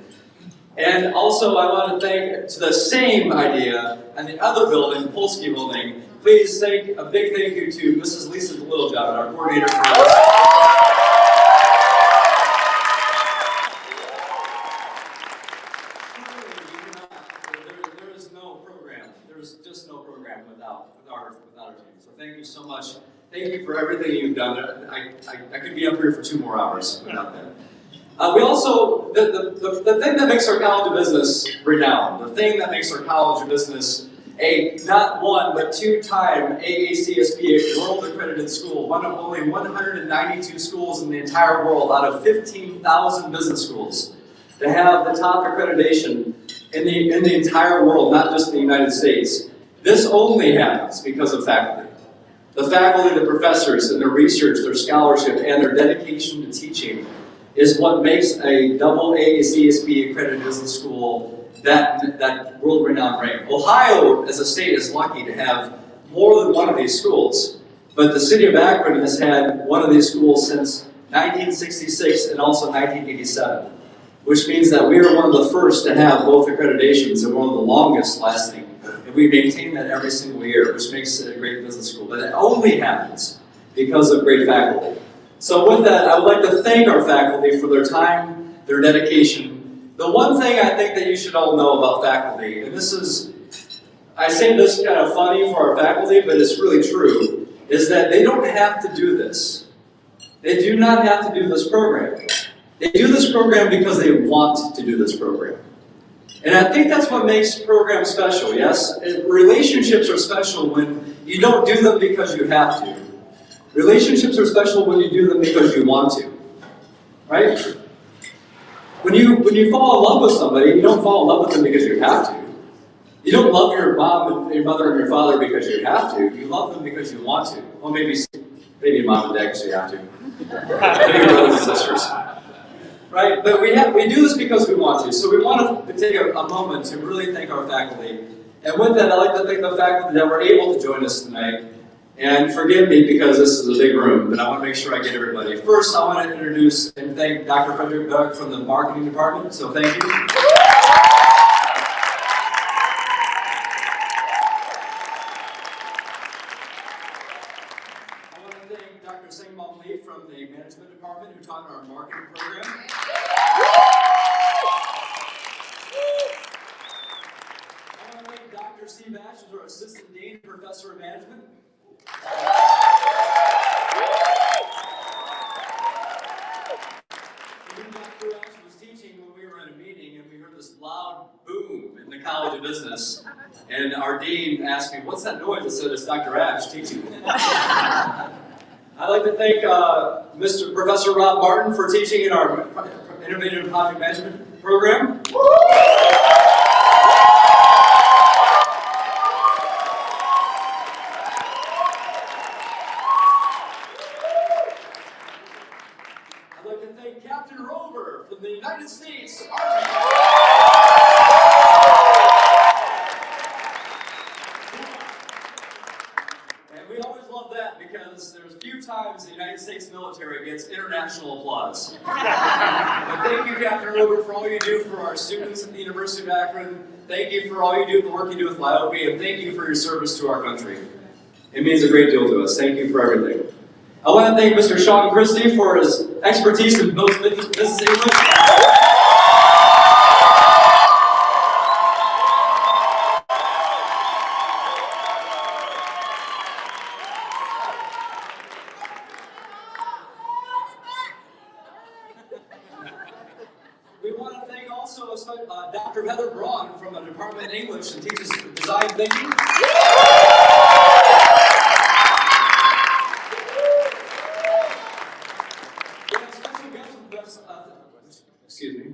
Speaker 8: And also I want to thank, to the same idea, and the other building, Polsky Building, please thank a big thank you to Mrs. Lisa Littlejohn, our coordinator for this. There is no program. There's just no program without our team. So thank you so much. Thank you for everything you've done. I could be up here for 2 more hours without that. We also, the thing that makes our College of Business renowned, the thing that makes our College of Business a not 1 but 2-time AACSB World Accredited School, one of only 192 schools in the entire world out of 15,000 business schools to have the top accreditation in the entire world, not just in the United States. This only happens because of faculty. The faculty, the professors, and their research, their scholarship, and their dedication to teaching is what makes a double AACSB accredited business school that world-renowned rank. Ohio, as a state, is lucky to have more than one of these schools, but the city of Akron has had one of these schools since 1966, and also 1987, which means that we are one of the first to have both accreditations and one of the longest lasting. And we maintain that every single year, which makes it a great business school. But it only happens because of great faculty. So with that, I would like to thank our faculty for their time, their dedication. The one thing I think that you should all know about faculty, and this is, I say this kind of funny for our faculty, but it's really true, is that they don't have to do this. They do not have to do this program. They do this program because they want to do this program. And I think that's what makes programs special, yes? Relationships are special when you don't do them because you have to. Relationships are special when you do them because you want to, right? When you fall in love with somebody, you don't fall in love with them because you have to. You don't love your mom and your mother and your father because you have to. You love them because you want to. Well, maybe mom and dad because you have to. Maybe your brothers and sisters. Right? But we do this because we want to. So we want to take a moment to really thank our faculty. And with that, I'd like to thank the faculty that were able to join us tonight. And forgive me because this is a big room, but I want to make sure I get everybody. First, I want to introduce and thank Dr. Frederick Beck from the marketing department. So thank you. From the management department who taught our marketing program. I want to thank Dr. Steve Ash, who's our assistant dean and professor of management. Dr. Ash was teaching when we were at a meeting and we heard this loud boom in the College of Business. And our dean asked me, "What's that noise?" I said, "It's Dr. Ash teaching." I'd like to thank Mr. Professor Rob Martin for teaching in our Innovative Project Management program. I'd like to thank Captain Rover from the United States Army. Because there's few times the United States military gets international applause. But thank you, Captain Rober, for all you do for our students at the University of Akron. Thank you for all you do, the work you do with LAIOB, and thank you for your service to our country. It means a great deal to us. Thank you for everything. I want to thank Mr. Sean Christie for his expertise in both business English. Dr. Heather Braun from the Department of English and teaches design thinking.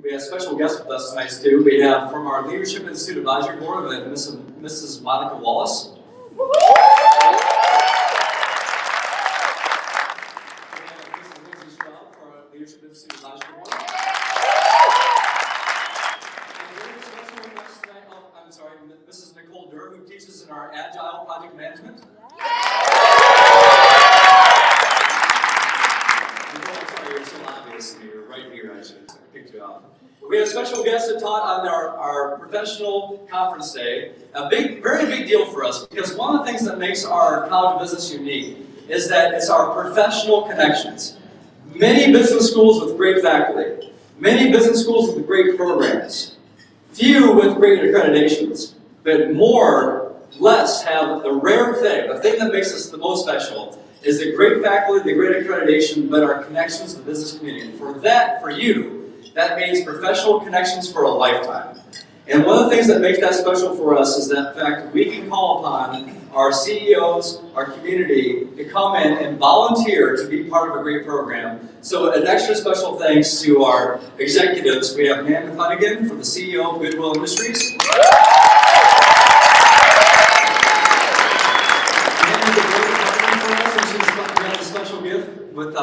Speaker 8: We have special guests with us tonight too. We have from our Leadership Institute Advisory Board, we have Mrs. Monica Wallace. We have Mrs. Lindsay Straub for our Leadership Institute Advisory Board. Mrs. Nicole Durr, who teaches in our Agile Project Management. Sorry, you're so obvious to me. You're right here. I should have picked you up. We have special guests that taught on our professional conference day. A very big deal for us because one of the things that makes our College of Business unique is that it's our professional connections. Many business schools with great faculty. Many business schools with great programs. Few with great accreditations. But less have the rare thing, the thing that makes us the most special, is the great faculty, the great accreditation, but our connections to the business community. For you, that means professional connections for a lifetime. And one of the things that makes that special for us is that fact we can call upon our CEOs, our community, to come in and volunteer to be part of a great program. So an extra special thanks to our executives. We have Nan McClanagan from the CEO of Goodwill Industries. With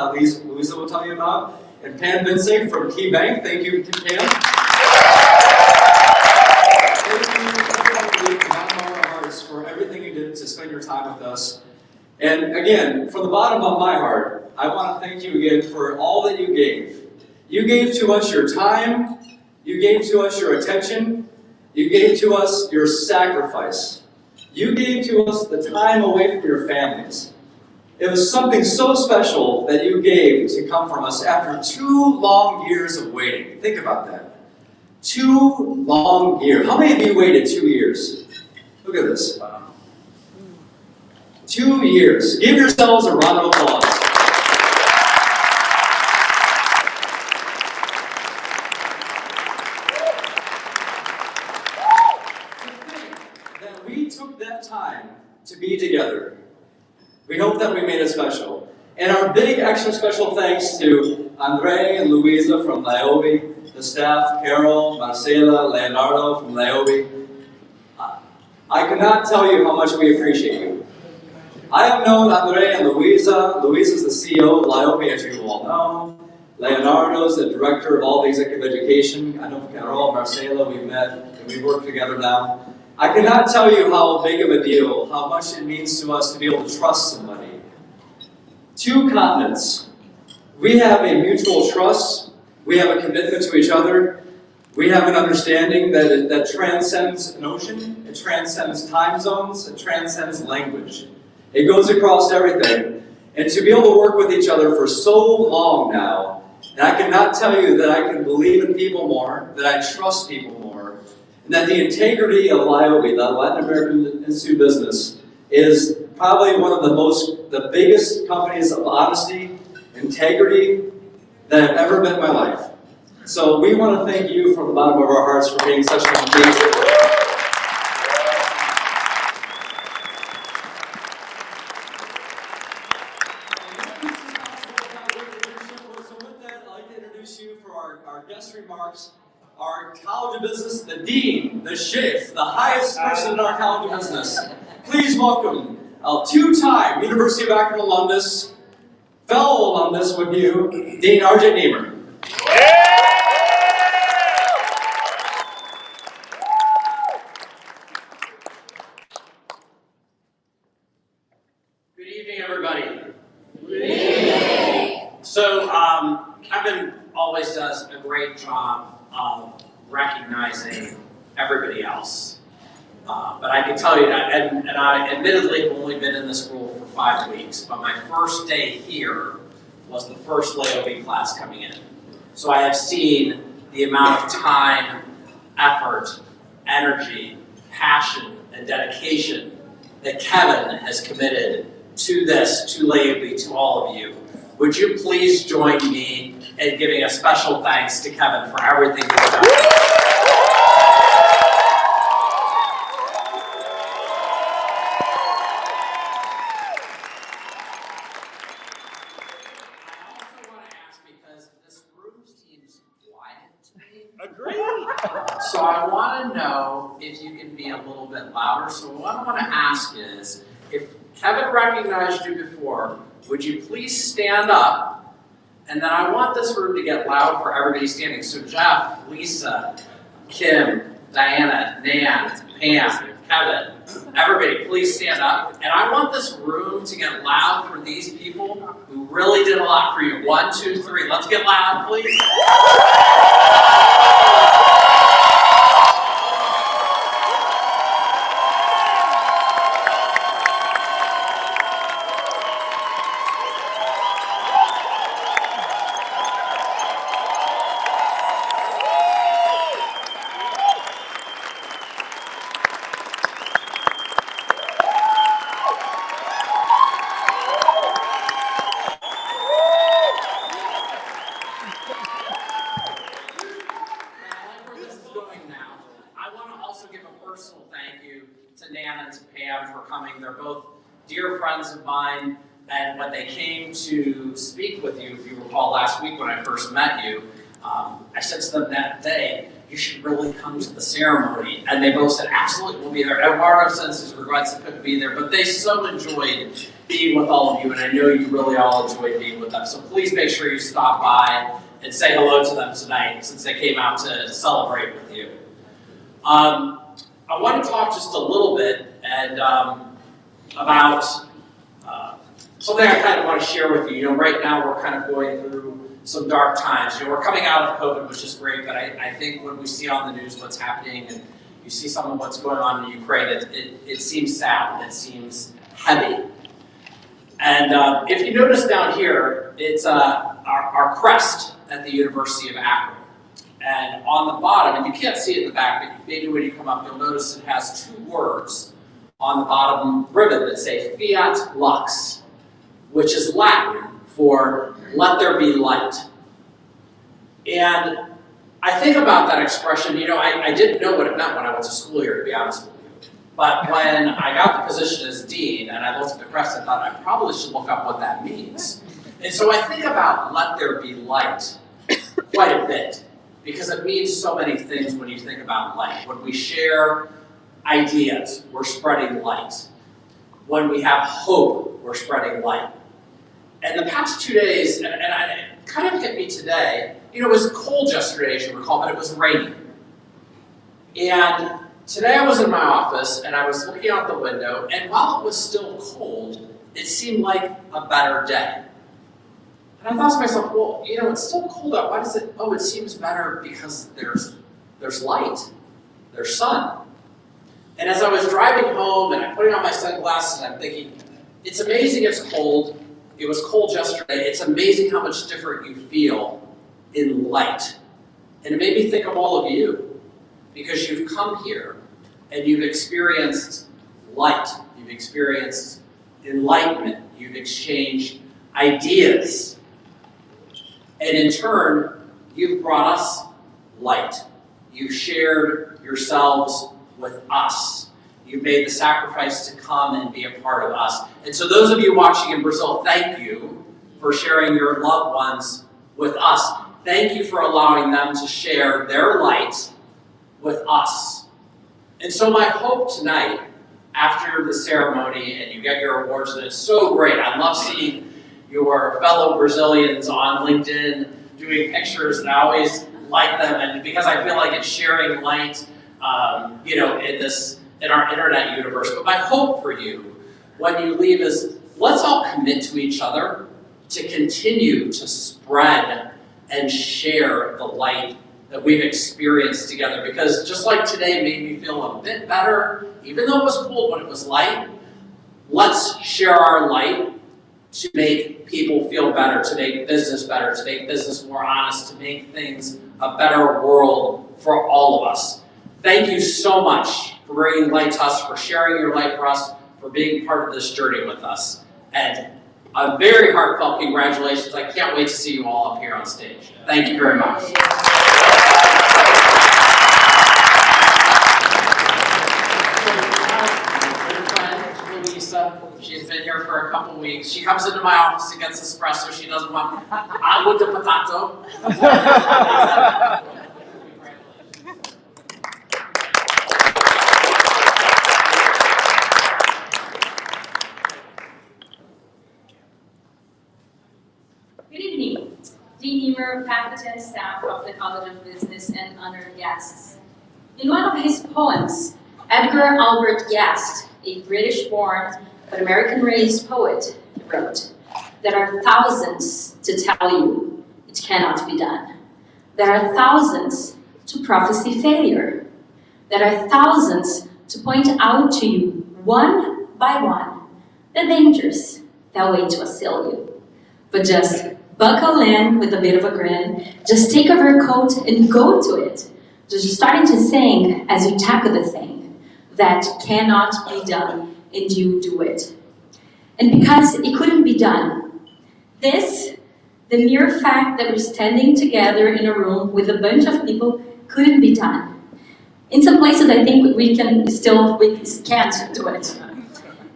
Speaker 8: Louisa will tell you about, and Pam Vincent from Key Bank. Thank you to Pam. Thank you from our hearts for everything you did to spend your time with us. And again, from the bottom of my heart, I want to thank you again for all that you gave. You gave to us your time, you gave to us your attention, you gave to us your sacrifice. You gave to us the time away from your families. It was something so special that you gave to come from us after 2 long years of waiting. Think about that. 2 long years. How many of you waited 2 years? Look at this. 2 years. Give yourselves a round of applause. That we took that time to be together. We hope that we made it special. And our big extra special thanks to Andre and Luisa from LAIOB, the staff, Carol, Marcela, Leonardo from LAIOB. I cannot tell you how much we appreciate you. I have known Andre and Luisa. Luisa's the CEO of LAIOB, as you all know. Leonardo's the director of all the executive education. I know Carol, Marcela, we've met and we work together now. I cannot tell you how big of a deal, how much it means to us to be able to trust somebody. 2 continents. We have a mutual trust. We have a commitment to each other. We have an understanding that transcends an ocean. It transcends time zones. It transcends language. It goes across everything. And to be able to work with each other for so long now, and I cannot tell you that I can believe in people more, that I trust people more, and that the integrity of LAIOB, the Latin American Institute of Business, is probably one of the biggest companies of honesty, integrity that I've ever met in my life. So we want to thank you from the bottom of our hearts for being such an amazing work. So with that, I'd like to introduce you for our guest remarks. Our College of Business, the Dean, the Sheikh, the highest person in our College of Business. Please welcome a 2-time University of Akron alumnus, fellow alumnus with you, Dean R.J. Niemer.
Speaker 15: Good evening, everybody. Good evening. So, Kevin always does a great job of recognizing everybody else. But I can tell you that, and I admittedly have only been in this role for 5 weeks, but my first day here was the first LAIOB class coming in. So I have seen the amount of time, effort, energy, passion, and dedication that Kevin has committed to this, to LAIOB, to all of you. Would you please join me in giving a special thanks to Kevin for everything he's done? So I want to know if you can be a little bit louder. So what I want to ask is, if Kevin recognized you before, would you please stand up? And then I want this room to get loud for everybody standing. So Jeff, Lisa, Kim, Diana, Nan, Pam, Kevin, everybody please stand up. And I want this room to get loud for these people who really did a lot for you. 1, 2, 3. Let's get loud, please. They're both dear friends of mine, and when they came to speak with you, if you recall last week when I first met you, I said to them that day, you should really come to the ceremony. And they both said, absolutely, we'll be there. Eduardo sends his regrets he couldn't be there, but they so enjoyed being with all of you, and I know you really all enjoyed being with them. So please make sure you stop by and say hello to them tonight, since they came out to celebrate with you. I want to talk just a little bit and about something I kind of want to share with you. You know, right now we're kind of going through some dark times. You know, we're coming out of COVID, which is great, but I think when we see on the news what's happening and you see some of what's going on in Ukraine, it seems sad, it seems heavy. And if you notice down here, it's our crest at the University of Akron. And on the bottom, and you can't see it in the back, but maybe when you come up, you'll notice it has two words on the bottom ribbon that say Fiat Lux, which is Latin for let there be light. And I think about that expression, you know, I didn't know what it meant when I went to school here, to be honest with you. But when I got the position as dean and I looked at the crest, I thought I probably should look up what that means. And so I think about let there be light quite a bit, because it means so many things when you think about light. When we share ideas, we're spreading light. When we have hope, we're spreading light. And the past 2 days, and it kind of hit me today, you know, it was cold yesterday, as you recall, but it was raining. And today I was in my office, and I was looking out the window, and while it was still cold, it seemed like a better day. And I thought to myself, well, you know, it's still cold out. Why does it, oh, it seems better because there's light, there's sun. And as I was driving home and I'm putting on my sunglasses, I'm thinking, it's amazing it's cold. It was cold yesterday. It's amazing how much different you feel in light. And it made me think of all of you, because you've come here and you've experienced light. You've experienced enlightenment. You've exchanged ideas. And in turn, you've brought us light. You've shared yourselves with us. You made the sacrifice to come and be a part of us. And so those of you watching in Brazil, thank you for sharing your loved ones with us. Thank you for allowing them to share their light with us. And so my hope tonight, after the ceremony and you get your awards, and it's so great. I love seeing your fellow Brazilians on LinkedIn doing pictures, and I always like them, and because I feel like it's sharing light, you know, in our internet universe. But my hope for you when you leave is, let's all commit to each other to continue to spread and share the light that we've experienced together. Because just like today made me feel a bit better, even though it was cold when it was light, let's share our light to make people feel better, to make business better, to make business more honest, to make things a better world for all of us. Thank you so much for bringing light to us, for sharing your light for us, for being part of this journey with us. And a very heartfelt congratulations. I can't wait to see you all up here on stage. Thank you very much. She's been here for a couple weeks. She comes into my office and gets espresso. She doesn't want agua de potato.
Speaker 12: Good evening, Dean Emer, faculty and staff of the College of Business, and honored guests. In one of his poems, Edgar Albert Guest, a British-born but American-raised poet, wrote, "There are thousands to tell you it cannot be done. There are thousands to prophesy failure. There are thousands to point out to you, one by one, the dangers that wait to assail you. But just buckle in with a bit of a grin, just take off your coat and go to it. Just starting to sing as you tackle the thing that cannot be done, and you do it." And because it couldn't be done, the mere fact that we're standing together in a room with a bunch of people couldn't be done. In some places I think we can't do it.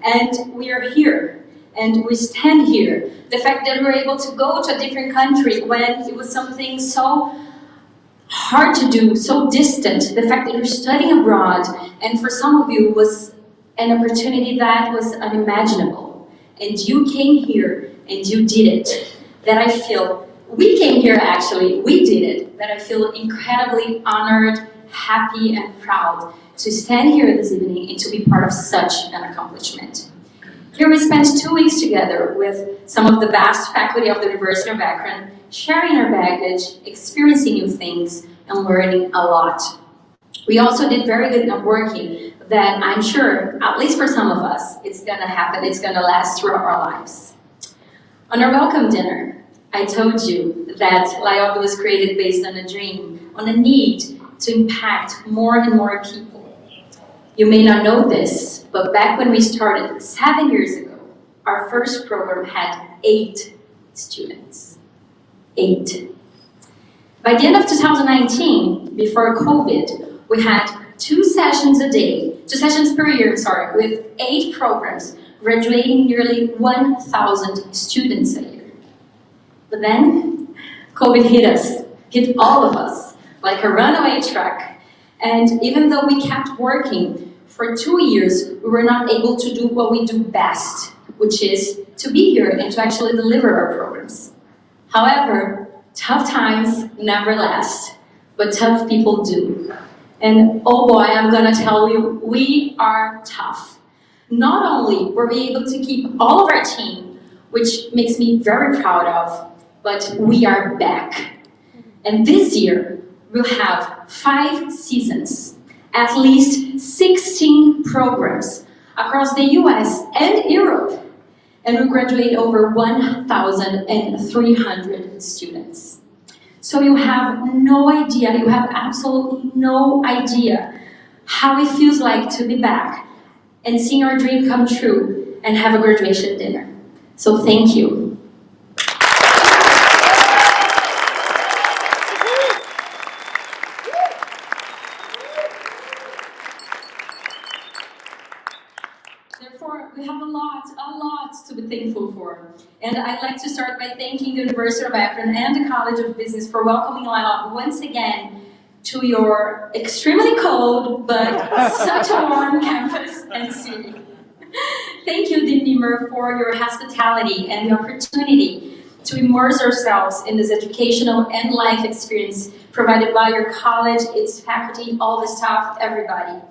Speaker 12: And we are here, and we stand here. The fact that we're able to go to a different country when it was something so hard to do, so distant, the fact that you're studying abroad, and for some of you was an opportunity that was unimaginable. And you came here and you did it. That I feel, we came here actually, we did it. That I feel incredibly honored, happy and proud to stand here this evening and to be part of such an accomplishment. Here we spent 2 weeks together with some of the best faculty of the University of Akron, sharing our baggage, experiencing new things, and learning a lot. We also did very good networking that I'm sure, at least for some of us, it's gonna happen, it's gonna last throughout our lives. On our welcome dinner, I told you that LAIOB was created based on a dream, on a need to impact more and more people. You may not know this, but back when we started 7 years ago, our first program had 8 students. 8. By the end of 2019, before COVID, we had 2 sessions a day, 2 sessions per year, sorry, with 8 programs, graduating nearly 1,000 students a year. But then, COVID hit us, hit all of us, like a runaway truck. And even though we kept working for 2 years, we were not able to do what we do best, which is to be here and to actually deliver our programs. However, tough times never last, but tough people do. And oh boy, I'm gonna tell you, we are tough. Not only were we able to keep all of our team, which makes me very proud of, but we are back. And this year, we'll have 5 seasons, at least 16 programs across the US and Europe, and we'll graduate over 1,300 students. So you have no idea, you have absolutely no idea how it feels like to be back and seeing our dream come true and have a graduation dinner. So thank you. Therefore, we have a lot to be thankful for. And I'd like to start by thanking the University of Akron and the College of Business for welcoming LAIOB once again to your extremely cold, but such a warm campus and city. Thank you, Dean Niemer, for your hospitality and the opportunity to immerse ourselves in this educational and life experience provided by your college, its faculty, all the staff, everybody.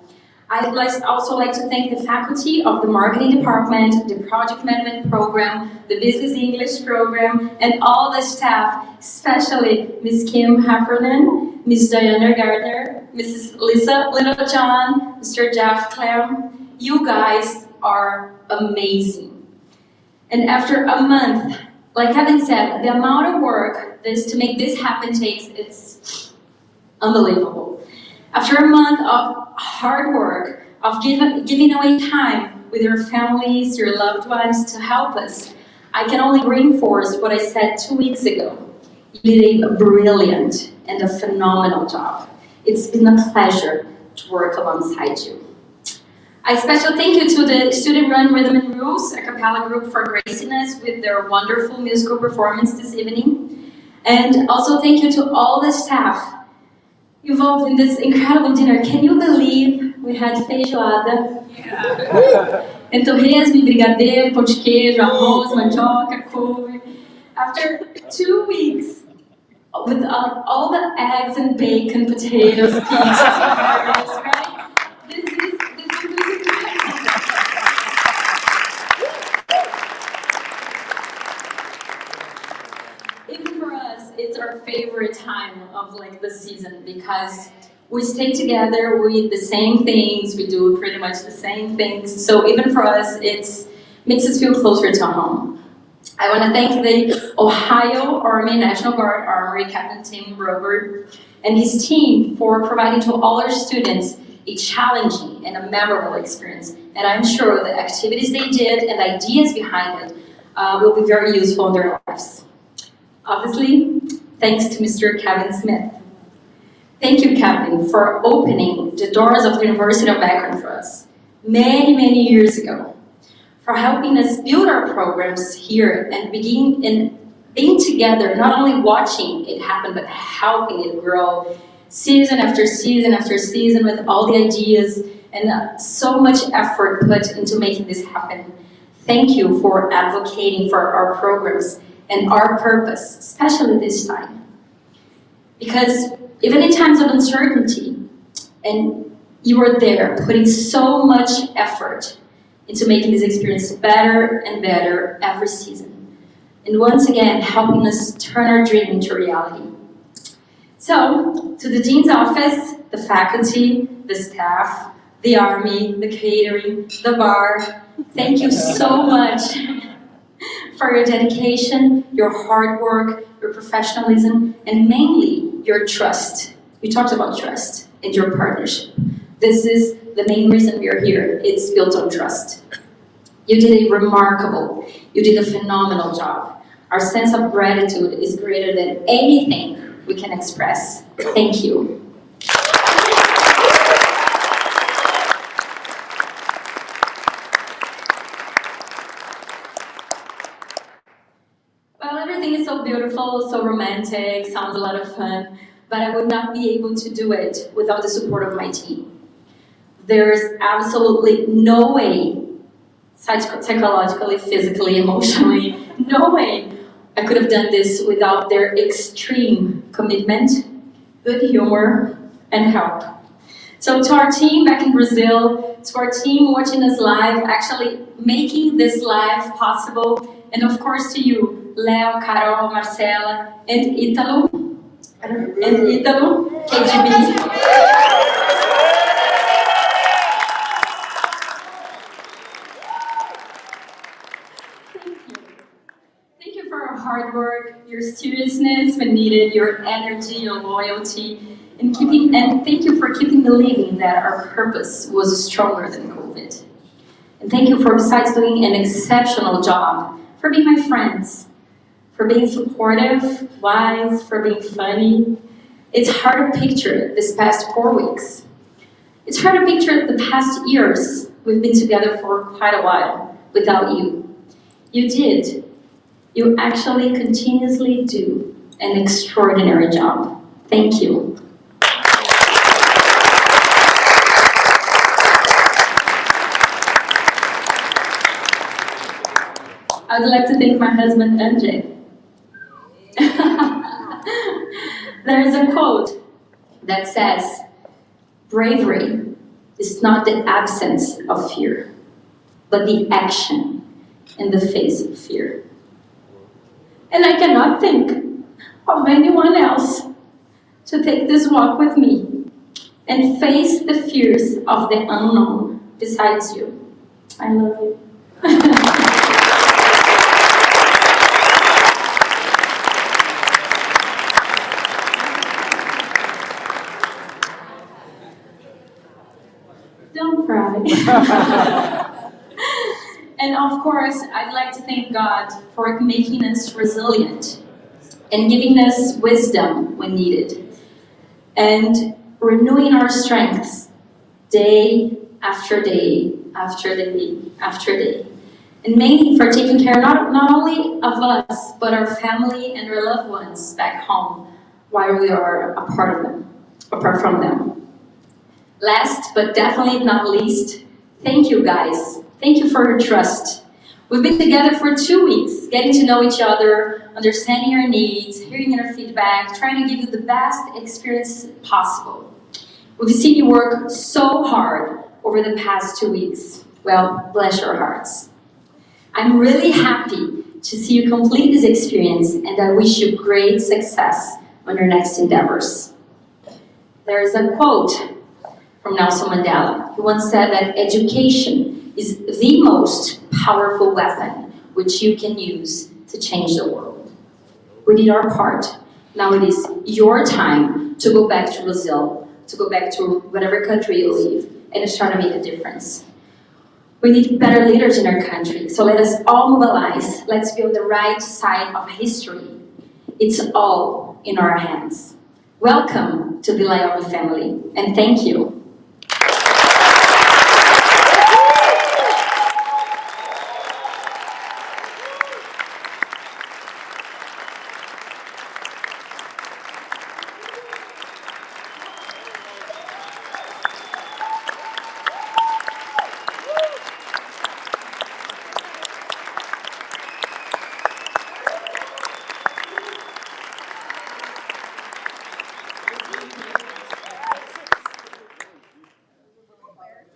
Speaker 12: I'd also like to thank the faculty of the marketing department, the project management program, the business English program, and all the staff, especially Ms. Kim Heffernan, Ms. Diana Gardner, Mrs. Lisa Littlejohn, Mr. Jeff Clem. You guys are amazing. And after a month, like Kevin said, the amount of work to make this happen it's unbelievable. After a month of hard work, of giving away time with your families, your loved ones to help us, I can only reinforce what I said 2 weeks ago. You did a brilliant and a phenomenal job. It's been a pleasure to work alongside you. A special thank you to the student-run Rhythm and Rules, a cappella group, for gracing us with their wonderful musical performance this evening. And also thank you to all the staff involved in this incredible dinner. Can you believe we had feijoada? Yeah. And torresmo, brigadeiro, pão de queijo, arroz, mandioca, couve. After 2 weeks with all the eggs and bacon, potatoes, pizzas, burgers, right? This is even for us, it's our favorite time of the season because we stay together, we eat the same things, we do pretty much the same things. So even for us, it makes us feel closer to home. I want to thank the Ohio Army National Guard Armory Captain Tim Robert and his team for providing to all our students a challenging and a memorable experience. And I'm sure the activities they did and the ideas behind it will be very useful in their lives. Obviously, thanks to Mr. Kevin Smith. Thank you, Kevin, for opening the doors of the University of Akron for us many, many years ago, for helping us build our programs here and being together, not only watching it happen, but helping it grow season after season after season with all the ideas and so much effort put into making this happen. Thank you for advocating for our programs and our purpose, especially this time. Because even in times of uncertainty, and you were there putting so much effort into making this experience better and better every season. And once again, helping us turn our dream into reality. So, to the Dean's office, the faculty, the staff, the Army, the catering, the bar, thank you so much for your dedication, your hard work, your professionalism, and mainly your trust. You talked about trust and your partnership. This is the main reason we are here. It's built on trust. You did a you did a phenomenal job. Our sense of gratitude is greater than anything we can express. Thank you. Well, everything is so beautiful, so romantic, sounds a lot of fun, but I would not be able to do it without the support of my team. There's absolutely no way, psychologically, physically, emotionally, no way I could have done this without their extreme commitment, good humor, and help. So to our team back in Brazil, to our team watching us live, actually making this live possible, and of course to you, Leo, Carol, Marcela, and Ítalo, KGB. Thank you for your hard work, your seriousness when needed, your energy, your loyalty, and thank you for keeping believing that our purpose was stronger than COVID. And thank you for, besides doing an exceptional job, for being my friends, for being supportive, wise, for being funny. It's hard to picture this past 4 weeks. It's hard to picture the past years. We've been together for quite a while without you. You actually continuously do an extraordinary job. Thank you. I'd like to thank my husband, MJ. There's a quote that says, bravery is not the absence of fear, but the action in the face of fear. And I cannot think of anyone else to take this walk with me and face the fears of the unknown besides you. I love you. Don't cry. And of course, I'd like to thank God for making us resilient and giving us wisdom when needed, and renewing our strengths day after day after day after day. And mainly for taking care not only of us, but our family and our loved ones back home while we are apart from them. Last, but definitely not least, thank you guys. Thank you for your trust. We've been together for 2 weeks, getting to know each other, understanding your needs, hearing your feedback, trying to give you the best experience possible. We've seen you work so hard over the past 2 weeks. Well, bless your hearts. I'm really happy to see you complete this experience, and I wish you great success on your next endeavors. There's a quote from Nelson Mandela, who once said that education is the most powerful weapon which you can use to change the world. We did our part. Now it is your time to go back to Brazil, to go back to whatever country you live, and start to make a difference. We need better leaders in our country, so let us all mobilize. Let's be on the right side of history. It's all in our hands. Welcome to the LAIOB family, and thank you.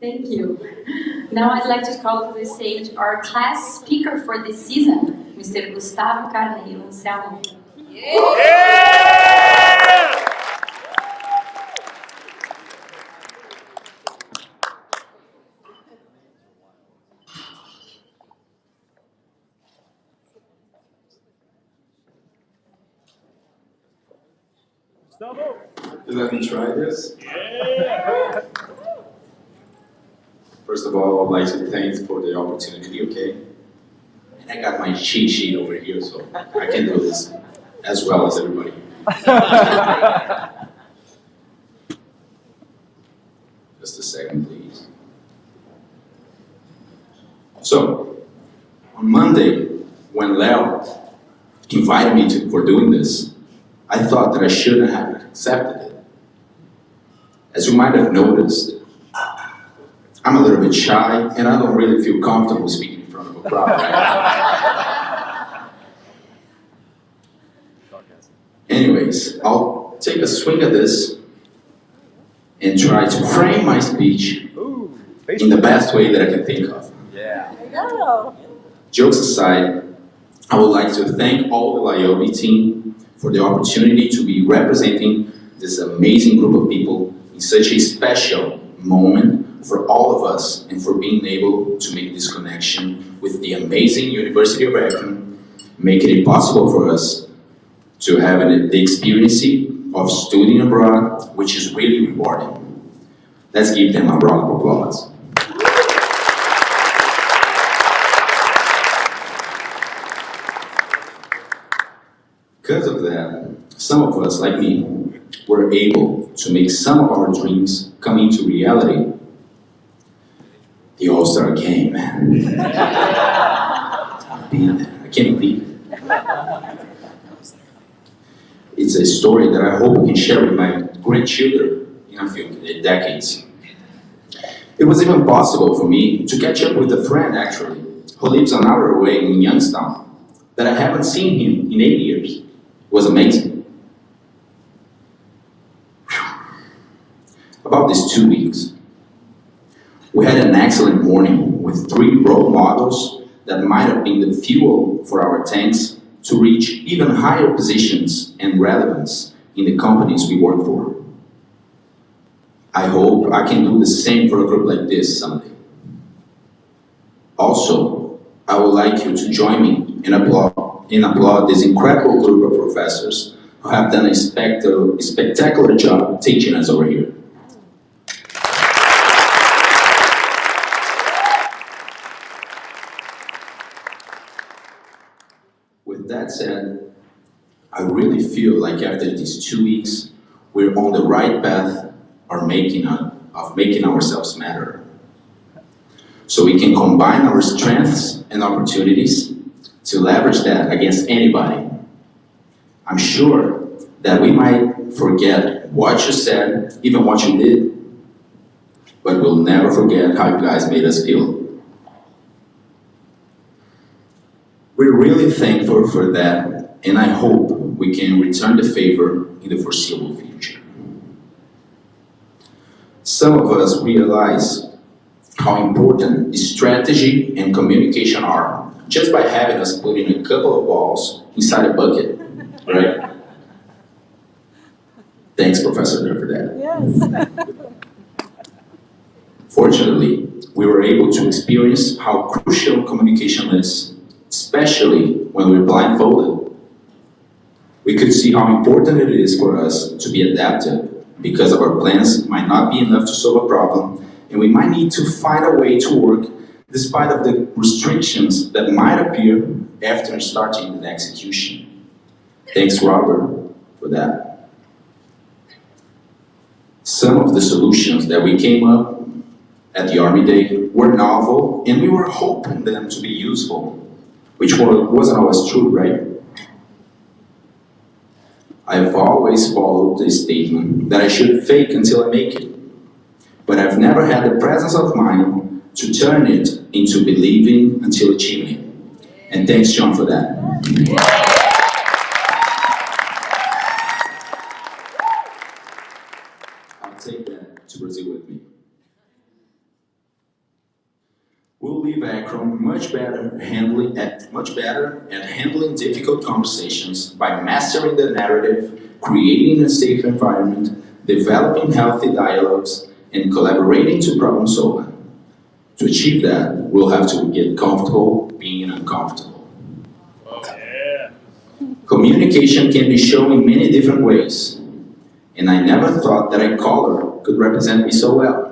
Speaker 12: Thank you. Now I'd like to call to the stage our class speaker for this season, Mr. Gustavo Carneiro Anselmo.
Speaker 16: Let me try this. First of all, I'd like to thank for the opportunity, okay? And I got my cheat sheet over here, so I can do this as well as everybody. Just a second, please. So, on Monday, when Leo invited me for doing this, I thought that I shouldn't have accepted it. As you might have noticed, I'm a little bit shy and I don't really feel comfortable speaking in front of a crowd. Right? Anyways, I'll take a swing at this and try to frame my speech in the best way that I can think of.
Speaker 3: Yeah.
Speaker 16: Jokes aside, I would like to thank all the LAIOB team for the opportunity to be representing this amazing group of people in such a special moment for all of us and for being able to make this connection with the amazing University of Akron, making it possible for us to have the experience of studying abroad, which is really rewarding. Let's give them a round of applause. Because of that, some of us, like me, were able to make some of our dreams come into reality. The All-Star game, man. I've been there. I can't believe it. It's a story that I hope I can share with my grandchildren in a few decades. It was even possible for me to catch up with a friend, actually, who lives an hour away in Youngstown, that I haven't seen him in 8 years. It was amazing. About these 2 weeks, we had an excellent morning with 3 role models that might have been the fuel for our tanks to reach even higher positions and relevance in the companies we work for. I hope I can do the same for a group like this someday. Also, I would like you to join me in applaud this incredible group of professors who have done a spectacular job teaching us over here. With that said, I really feel like after these 2 weeks, we're on the right path of making ourselves matter. So we can combine our strengths and opportunities to leverage that against anybody. I'm sure that we might forget what you said, even what you did, but we'll never forget how you guys made us feel. We're really thankful for that, and I hope we can return the favor in the foreseeable future. Some of us realize how important strategy and communication are just by having us putting a couple of balls inside a bucket, right? Thanks, Professor Durr, for that.
Speaker 3: Yes.
Speaker 16: Fortunately, we were able to experience how crucial communication is, especially when we're blindfolded. We could see how important it is for us to be adaptive because our plans might not be enough to solve a problem, and we might need to find a way to work despite of the restrictions that might appear after starting the execution. Thanks, Robert, for that. Some of the solutions that we came up at the Army Day were novel, and we were hoping them to be useful, which wasn't always true, right? I've always followed the statement that I should fake until I make it, but I've never had the presence of mind to turn it into believing until achieving it. And thanks, John, for that. I'll take that to Brazil with me. become much better at handling difficult conversations by mastering the narrative, creating a safe environment, developing healthy dialogues, and collaborating to problem solve. To achieve that, we'll have to get comfortable being uncomfortable.
Speaker 5: Oh, yeah.
Speaker 16: Communication can be shown in many different ways, and I never thought that a color could represent me so well.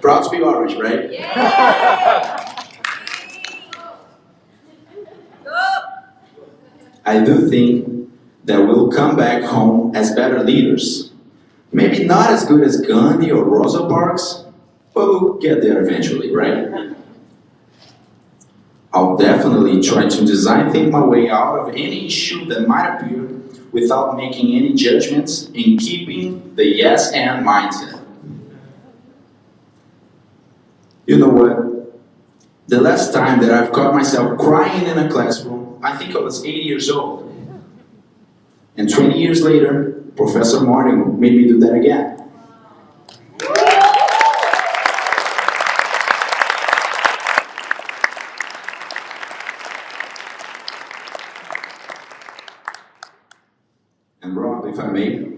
Speaker 16: Proud to be orange, right?
Speaker 7: Yeah.
Speaker 16: I do think that we'll come back home as better leaders. Maybe not as good as Gandhi or Rosa Parks, but we'll get there eventually, right? I'll definitely try to think my way out of any issue that might appear without making any judgments and keeping the yes and mindset. You know what? The last time that I've caught myself crying in a classroom, I think I was 8 years old. And 20 years later, Professor Martin made me do that again. And Rob, if I may,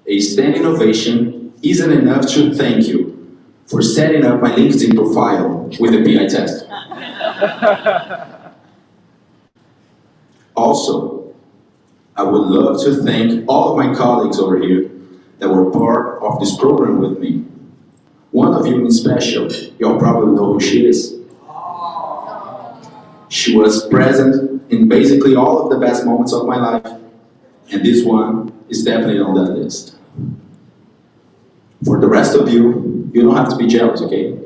Speaker 16: a standing ovation isn't enough to thank you for setting up my LinkedIn profile with a PI test. Also, I would love to thank all of my colleagues over here that were part of this program with me. One of you in special, y'all probably know who she is. She was present in basically all of the best moments of my life, and this one is definitely on that list. For the rest of you, you don't have to be jealous, okay?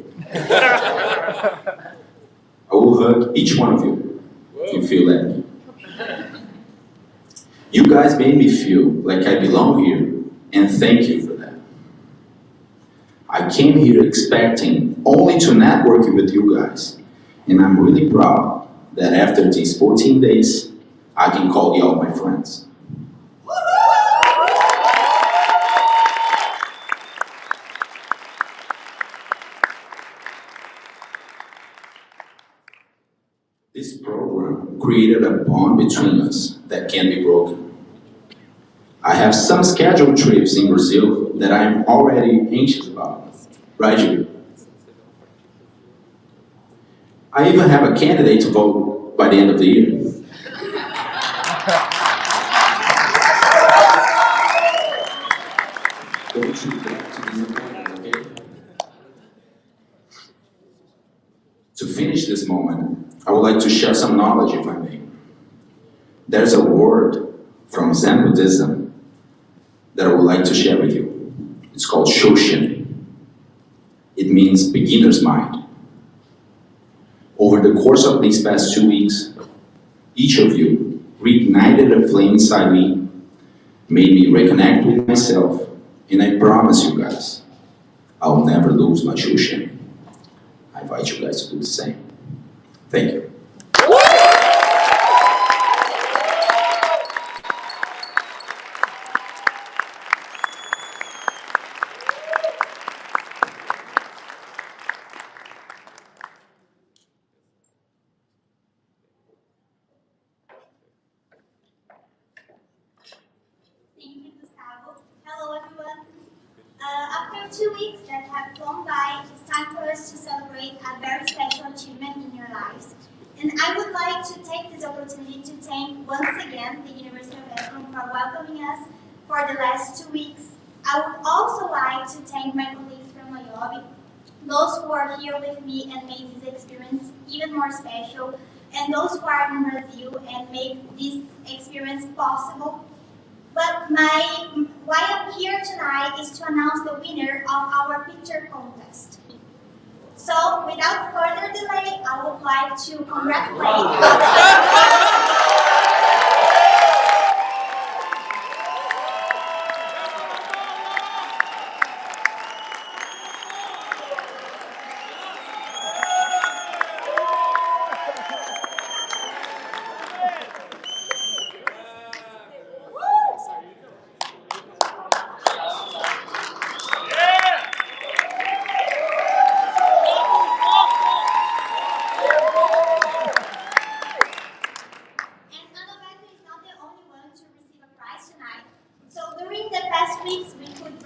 Speaker 16: I will hug each one of you if you feel that. You guys made me feel like I belong here, and thank you for that. I came here expecting only to network with you guys, and I'm really proud that after these 14 days, I can call y'all my friends. This program created a bond between us that can't be broken. I have some scheduled trips in Brazil that I am already anxious about. Right, Julie? I even have a candidate to vote by the end of the year. Don't you get to disappoint, okay? To finish this moment, I would like to share some knowledge, if I may. There's a word from Zen Buddhism that I would like to share with you. It's called Shoshin. It means beginner's mind. Over the course of these past 2 weeks, each of you reignited a flame inside me, made me reconnect with myself, and I promise you guys, I'll never lose my Shoshin. I invite you guys to do the same. Thank you.
Speaker 3: Thank you, Gustavo. Hello, everyone. After 2 weeks that have gone by, it's time for us to celebrate a very special achievement in your lives. And I would like to take this opportunity to thank once again the University of Akron for welcoming us for the last 2 weeks. I would also like to thank my colleagues from LAIOB, those who are here with me and made this experience even more special, and those who are in Brazil and made this experience possible. But why I'm here tonight is to announce the winner of our picture contest. So, without further delay, I would like to congratulate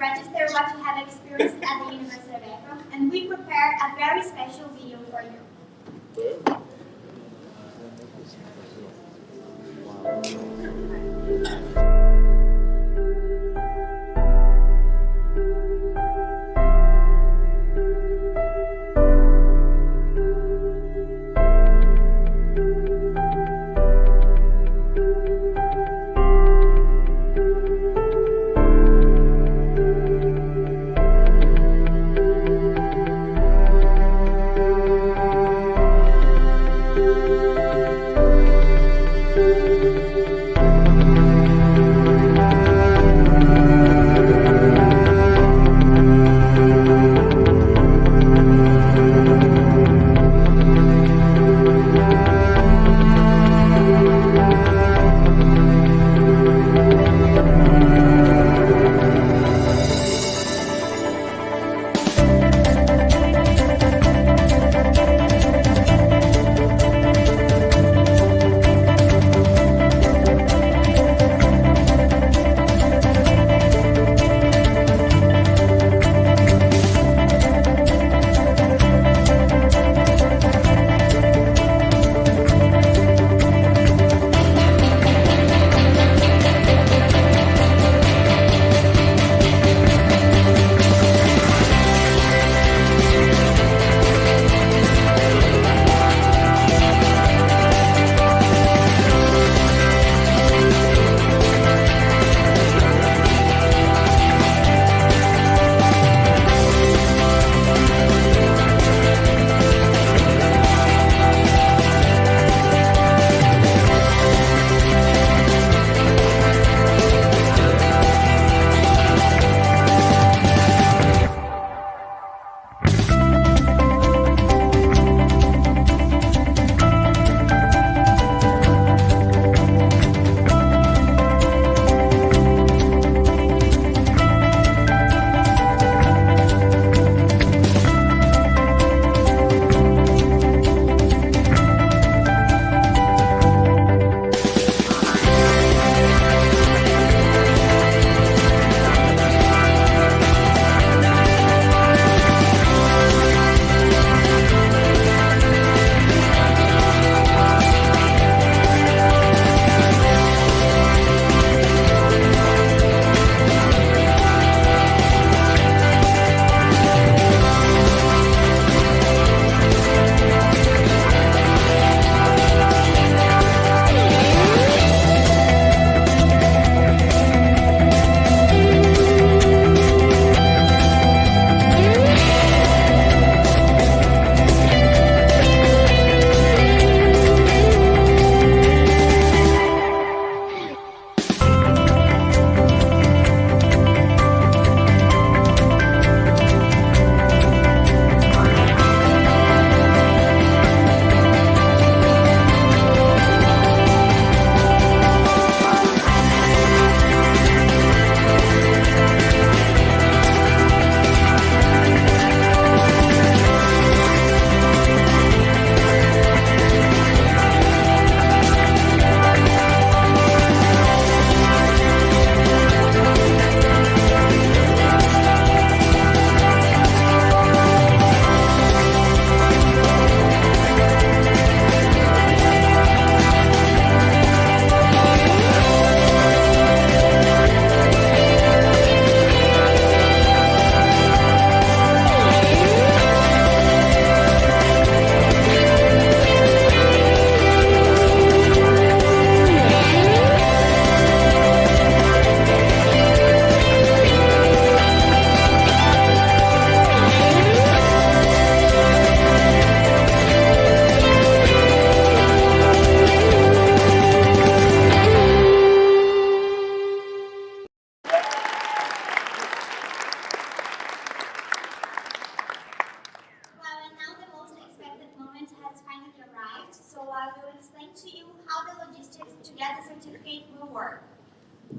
Speaker 17: register what you have experienced at the University of Akron, and we prepare a very special video for you.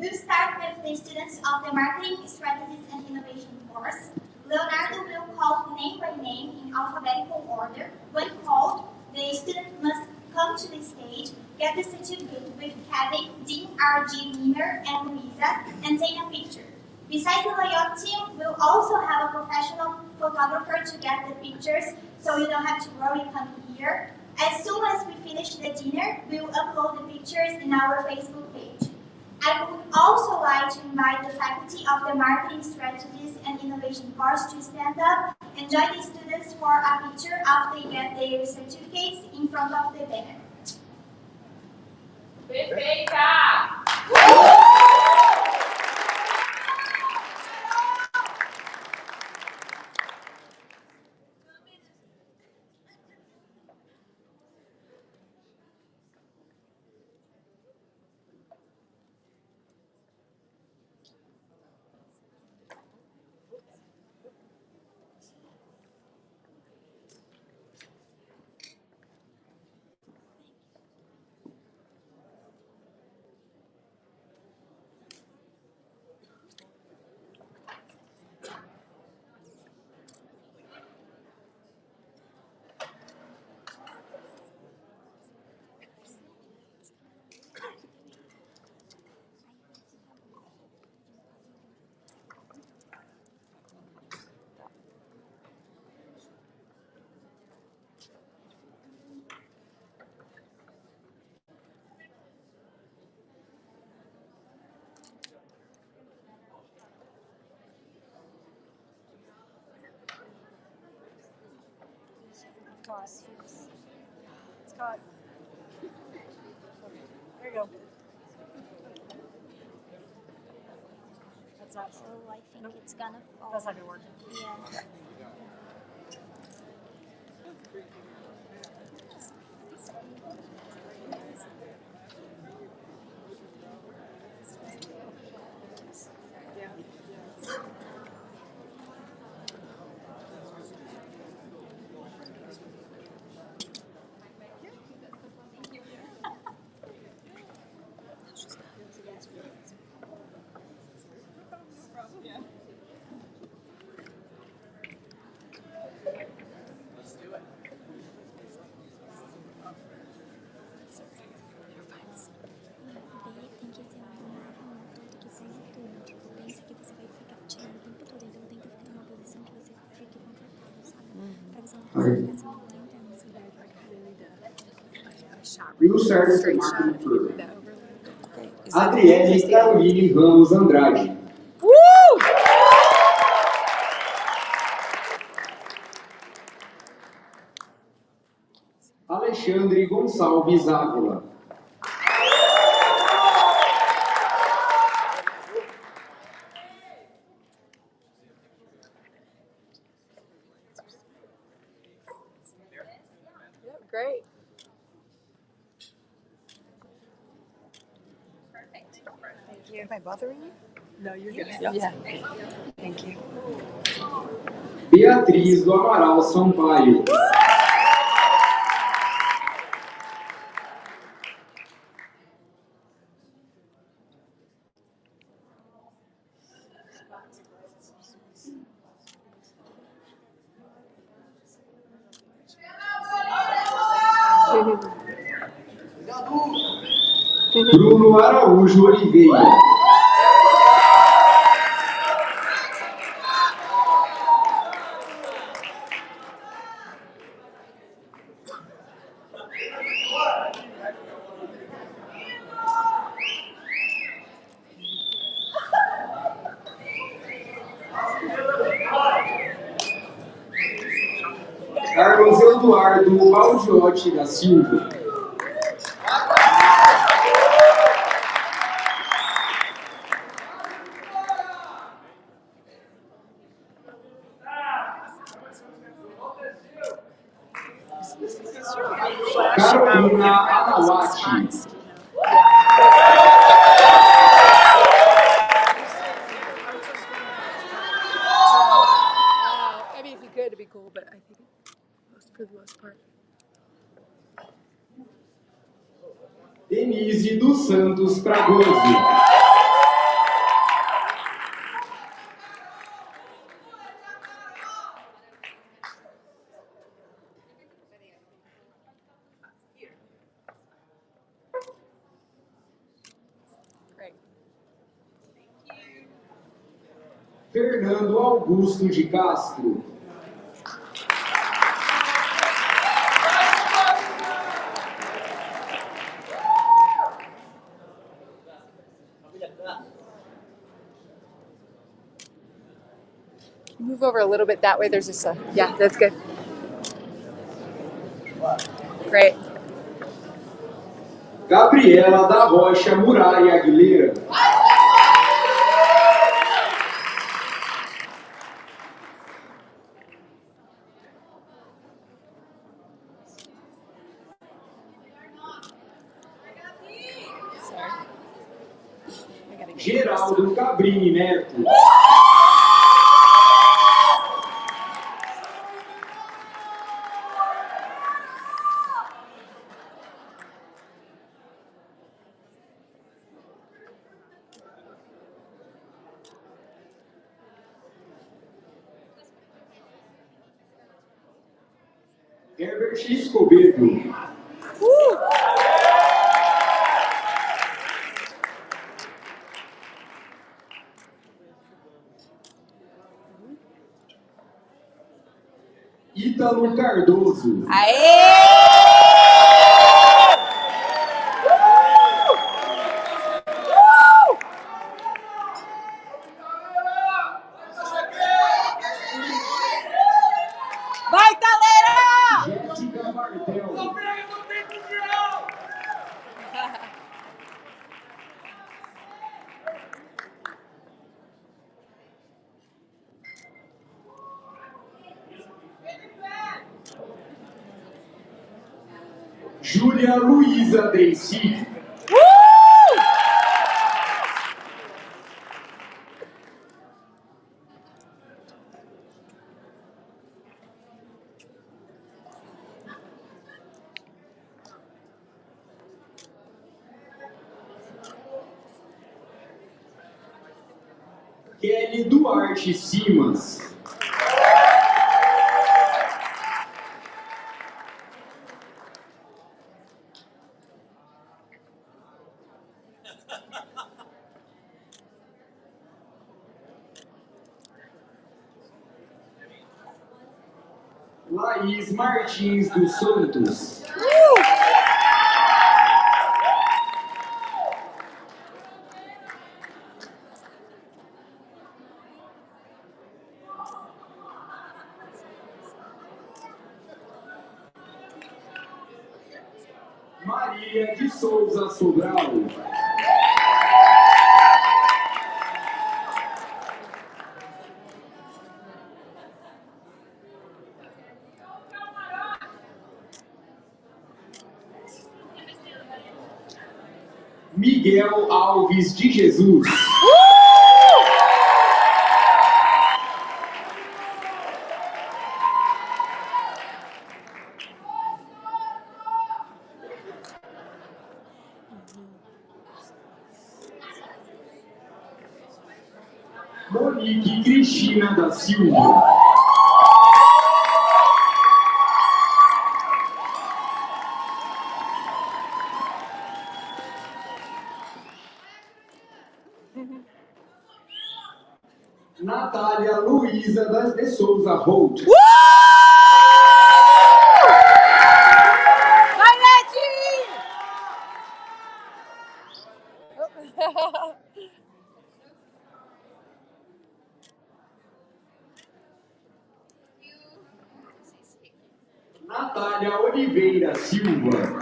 Speaker 17: We'll start with the students of the Marketing Strategies and Innovation course. Leonardo will call name by name in alphabetical order. When called, the student must come to the stage, get the certificate with Kevin, Dean, R.G. Wiener, and Louisa, and take a picture. Besides the LAIOB team, we'll also have a professional photographer to get the pictures, so you don't have to worry coming here. As soon as we finish the dinner, we'll upload the pictures in our Facebook page. I would also like to invite the faculty of the Marketing Strategies and Innovation course to stand up and join the students for a picture after they get their certificates in front of the banner.
Speaker 3: Perfeita!
Speaker 7: Scott. There you go. That's not.
Speaker 18: Oh, I think it's gonna fall.
Speaker 7: That's not gonna work.
Speaker 18: Yeah.
Speaker 19: E o certo marca turma. Adriele Caroline Ramos Andrade. Alexandre Gonçalves Ávila.
Speaker 7: Great. Thank you. Am I bothering you? No, you're good. Yeah. Thank you.
Speaker 19: Beatriz do Amaral Sampaio. Bruno Araújo Oliveira. Carlos Eduardo Baldiotti da Silva. Carolina Anawati.
Speaker 7: I mean, if you could, it'd be cool, but I think for the most part.
Speaker 19: Denise dos Santos Fragoso.
Speaker 7: Great.
Speaker 19: Fernando Augusto de Castro.
Speaker 18: Move over a little bit that way. There's just a, yeah, that's good. Great.
Speaker 19: Gabriela da Rocha Muralha Aguilera. Geraldo Cabrini Neto. Herbert Escobedo. Ítalo Cardoso.
Speaker 18: Vai, galera!
Speaker 19: Jéssica Martel. Júlia Luísa Deici. Kelly Duarte Simas. Laís Martins dos Santos. Marília de Souza Sobral. Miguel Alves de Jesus. Monique Cristina da Silva. Natália Luísa de Souza Holt.
Speaker 18: Vai, Leti!
Speaker 19: Natália Oliveira Silva.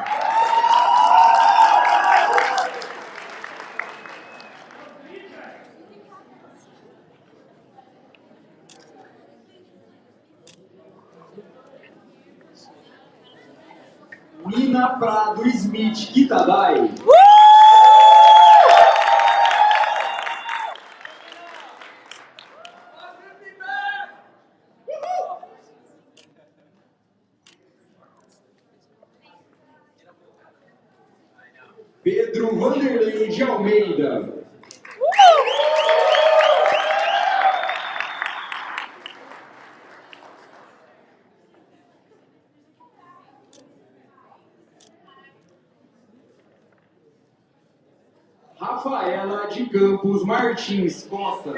Speaker 19: Nina Prado Smith Kitadai. Pedro Vanderlei de Almeida. Rafaela de Campos Martins Costa.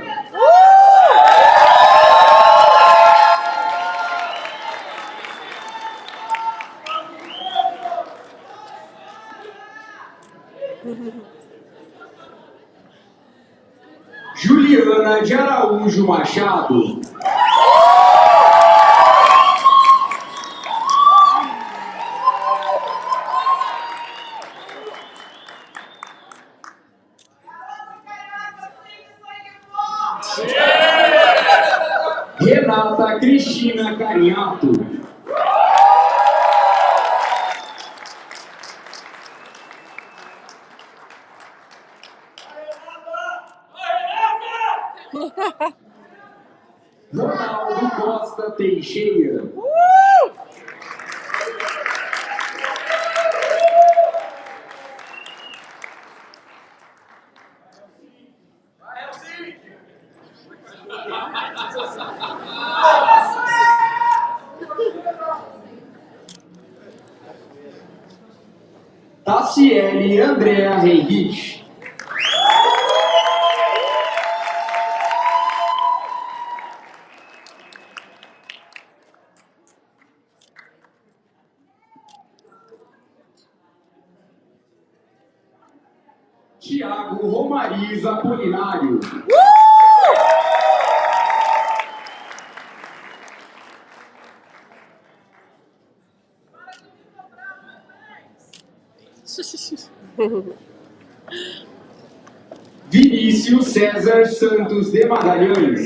Speaker 19: Araújo Machado. Renata Cristina Cariato. Ronaldo Costa Teixeira. Tassiele Andréa Henrich. Tiago Romariz Apolinário. Vinícius César Santos de Magalhães.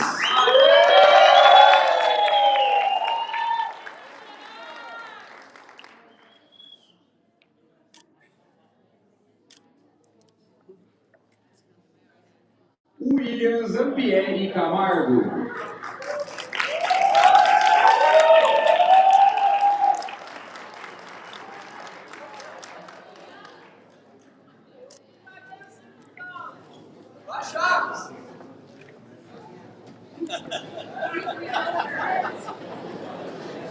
Speaker 19: William Zampieri Camargo.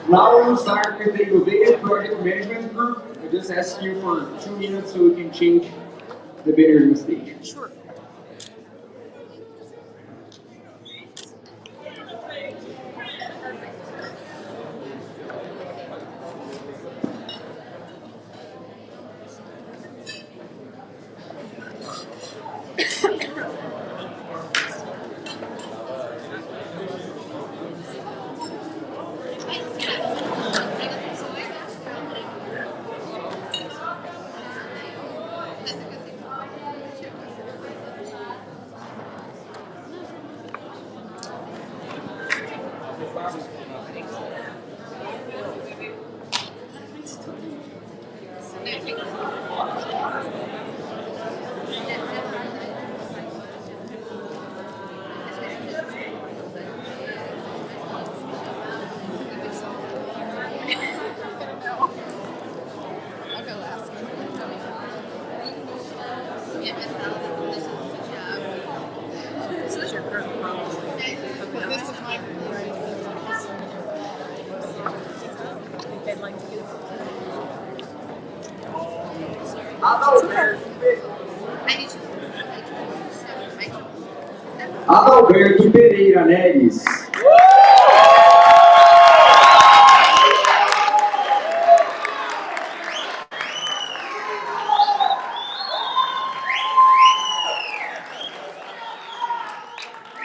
Speaker 19: Now we'll start with the Innovative Project Management Group. I just ask you for 2 minutes so we can change the banners on the stage. Sure. Adalberto Pereira Neres.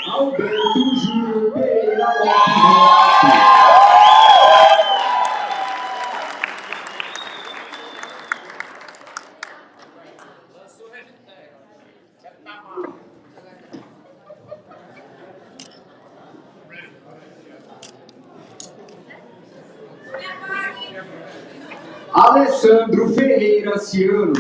Speaker 19: Alberto Júnior Pereira Lopes. Alessandro Ferreira Ciano.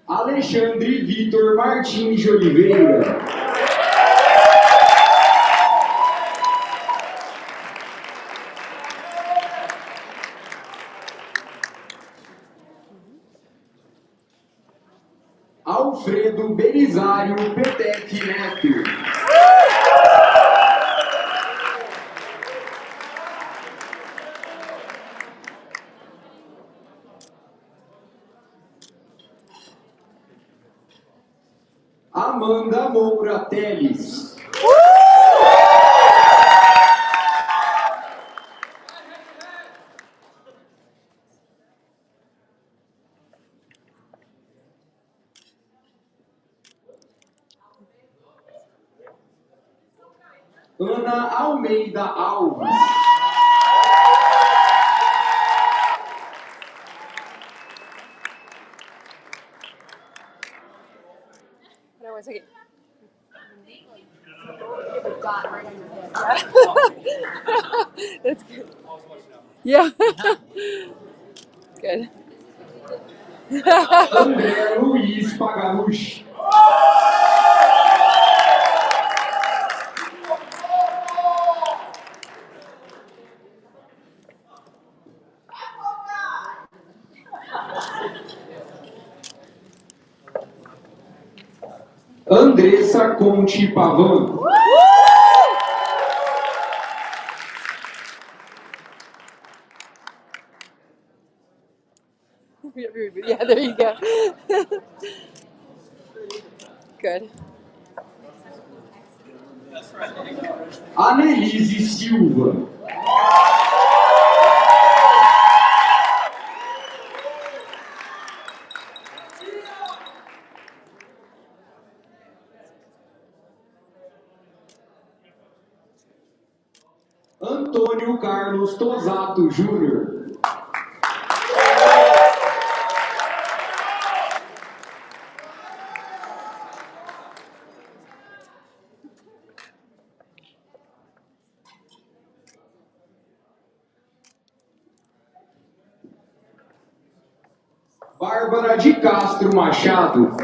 Speaker 19: Alexandre Vitor Martins de Oliveira. Alfredo Belisário Petec Neto. Amanda Moura Teles. Bruna Almeida Alves.
Speaker 18: No, one second. That's good. Yeah. Good.
Speaker 19: André Luiz Pagalucci. Andressa Conte Pavan.
Speaker 18: Yeah, there you go. Good.
Speaker 19: Anelise Silva. Antônio Carlos Tosato Júnior. Bárbara de Castro Machado.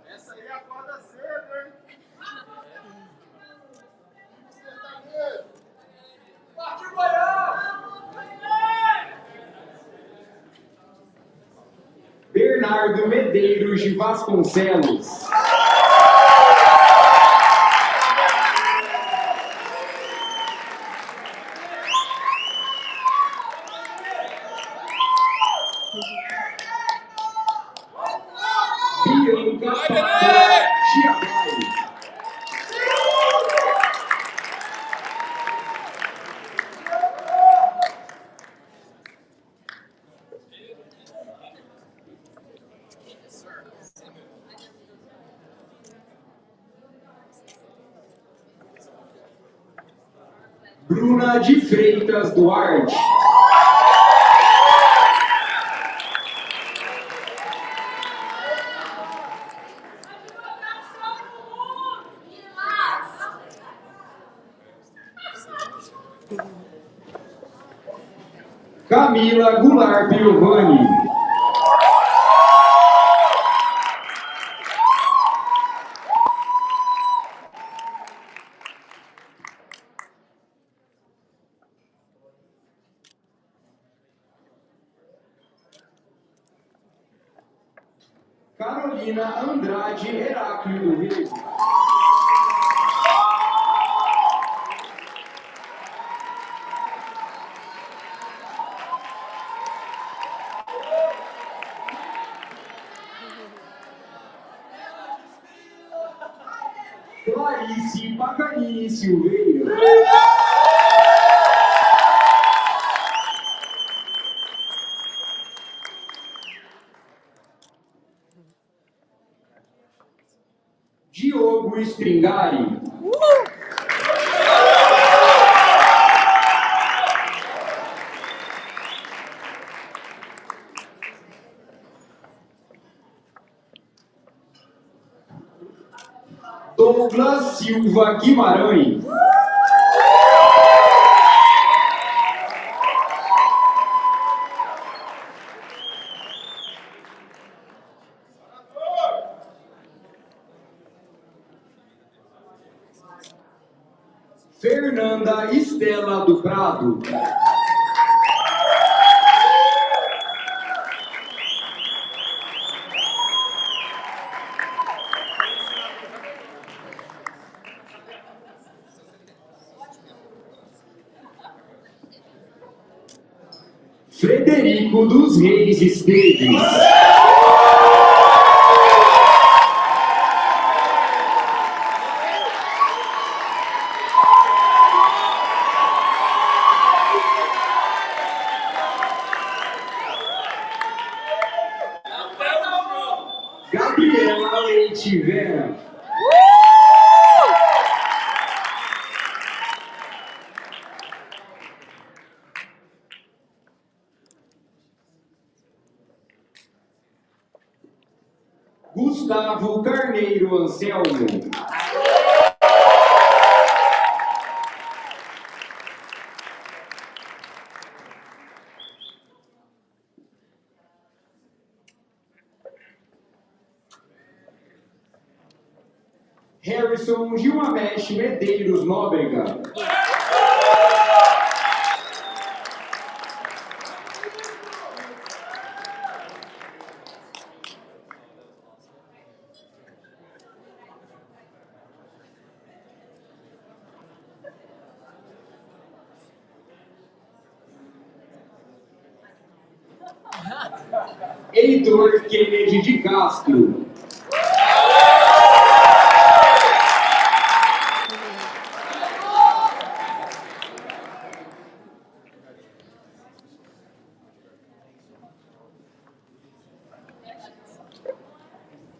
Speaker 6: Essa aí acorda cedo, hein? Partiu Goiás!
Speaker 19: Bernardo Medeiros de Vasconcelos. Bianca Paula Chiavari. Bruna de Freitas Duarte. Camila Goulart Piovani. Carolina Andrade Heráclio do Rego. Clarice Paganini Silveira. Diogo Stringari. Douglas Silva Guimarães. Fernanda Estela do Prado. Frederico dos Reis Esteves. Gabriela Leite Vera. Gustavo Carneiro Anselmo. Harrison Gilmamesh Medeiros Nóbrega. Heitor Kennedy de Castro.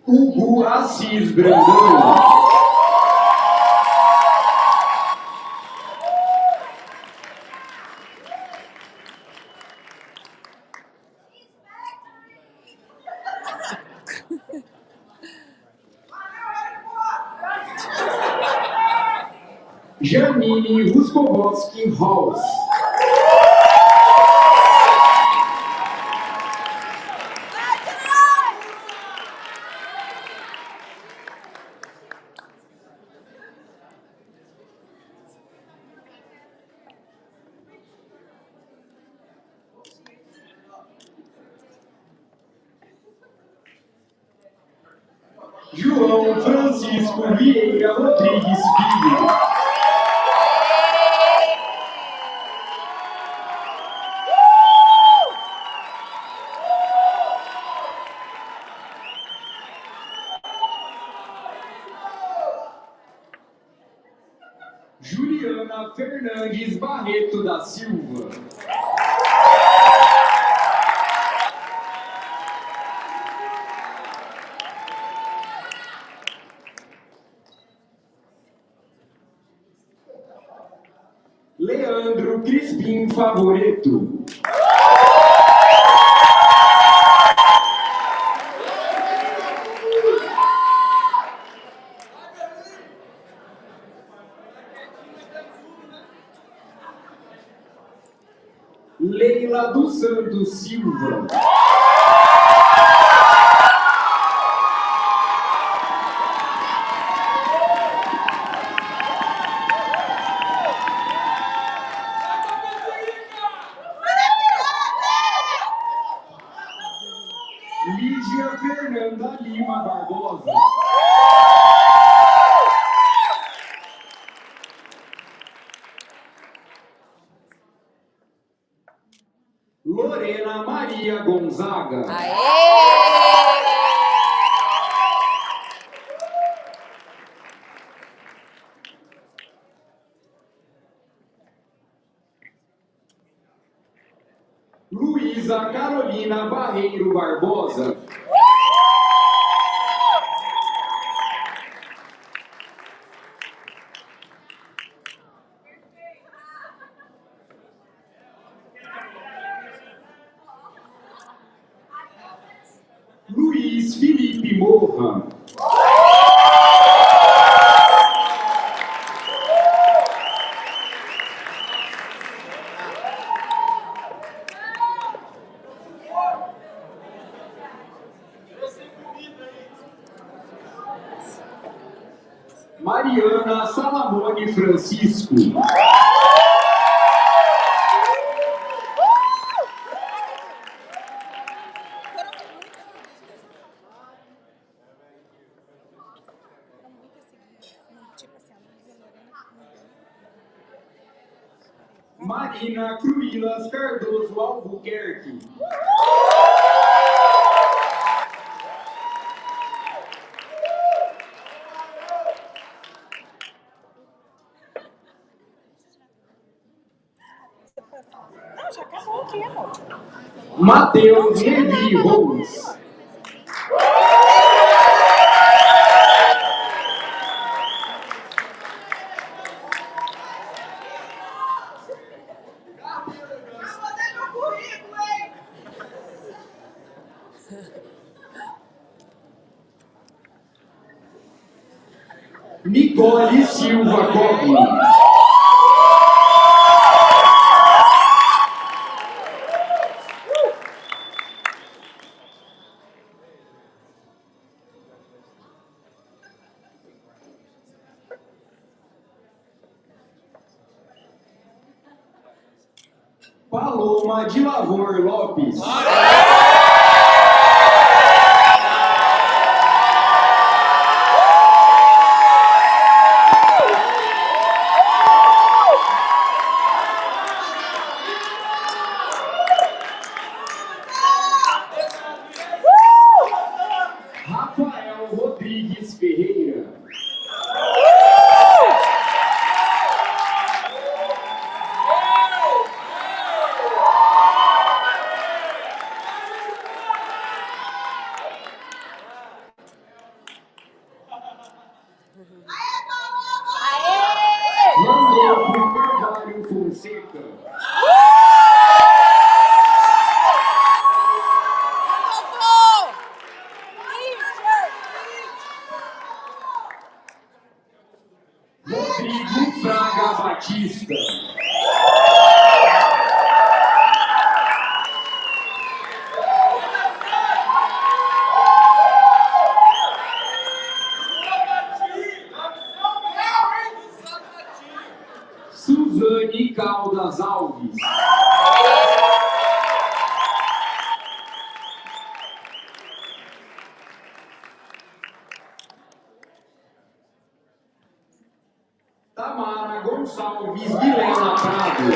Speaker 19: Hugo Assis Brandão. Janine Ruskowski Halls. João Francisco Vieira Rodrigues Filho. Juliana Fernandes Barreto da Silva. Leandro Crispim Favoreto. Leila dos Santos Silva. Lídia Fernanda Lima Barbosa. Lorena Maria Gonzaga. Luísa Carolina Barreiro Barbosa. Luiz Felipe Morra. Mariana Salamone Francisco. Marina Cruilas Cardoso Albuquerque.
Speaker 7: Não, já acabou aqui, amor.
Speaker 19: Matheus Levi Rose. Nicole Silva Cogni. Paloma de Lavor Lopes. Rafael Rodrigues Ferreira. Randolfo Carvalho Fonseca. Rodrigo Fraga Batista. Suzane Caldas Alves. Tamara Gonçalves Vilela Prado.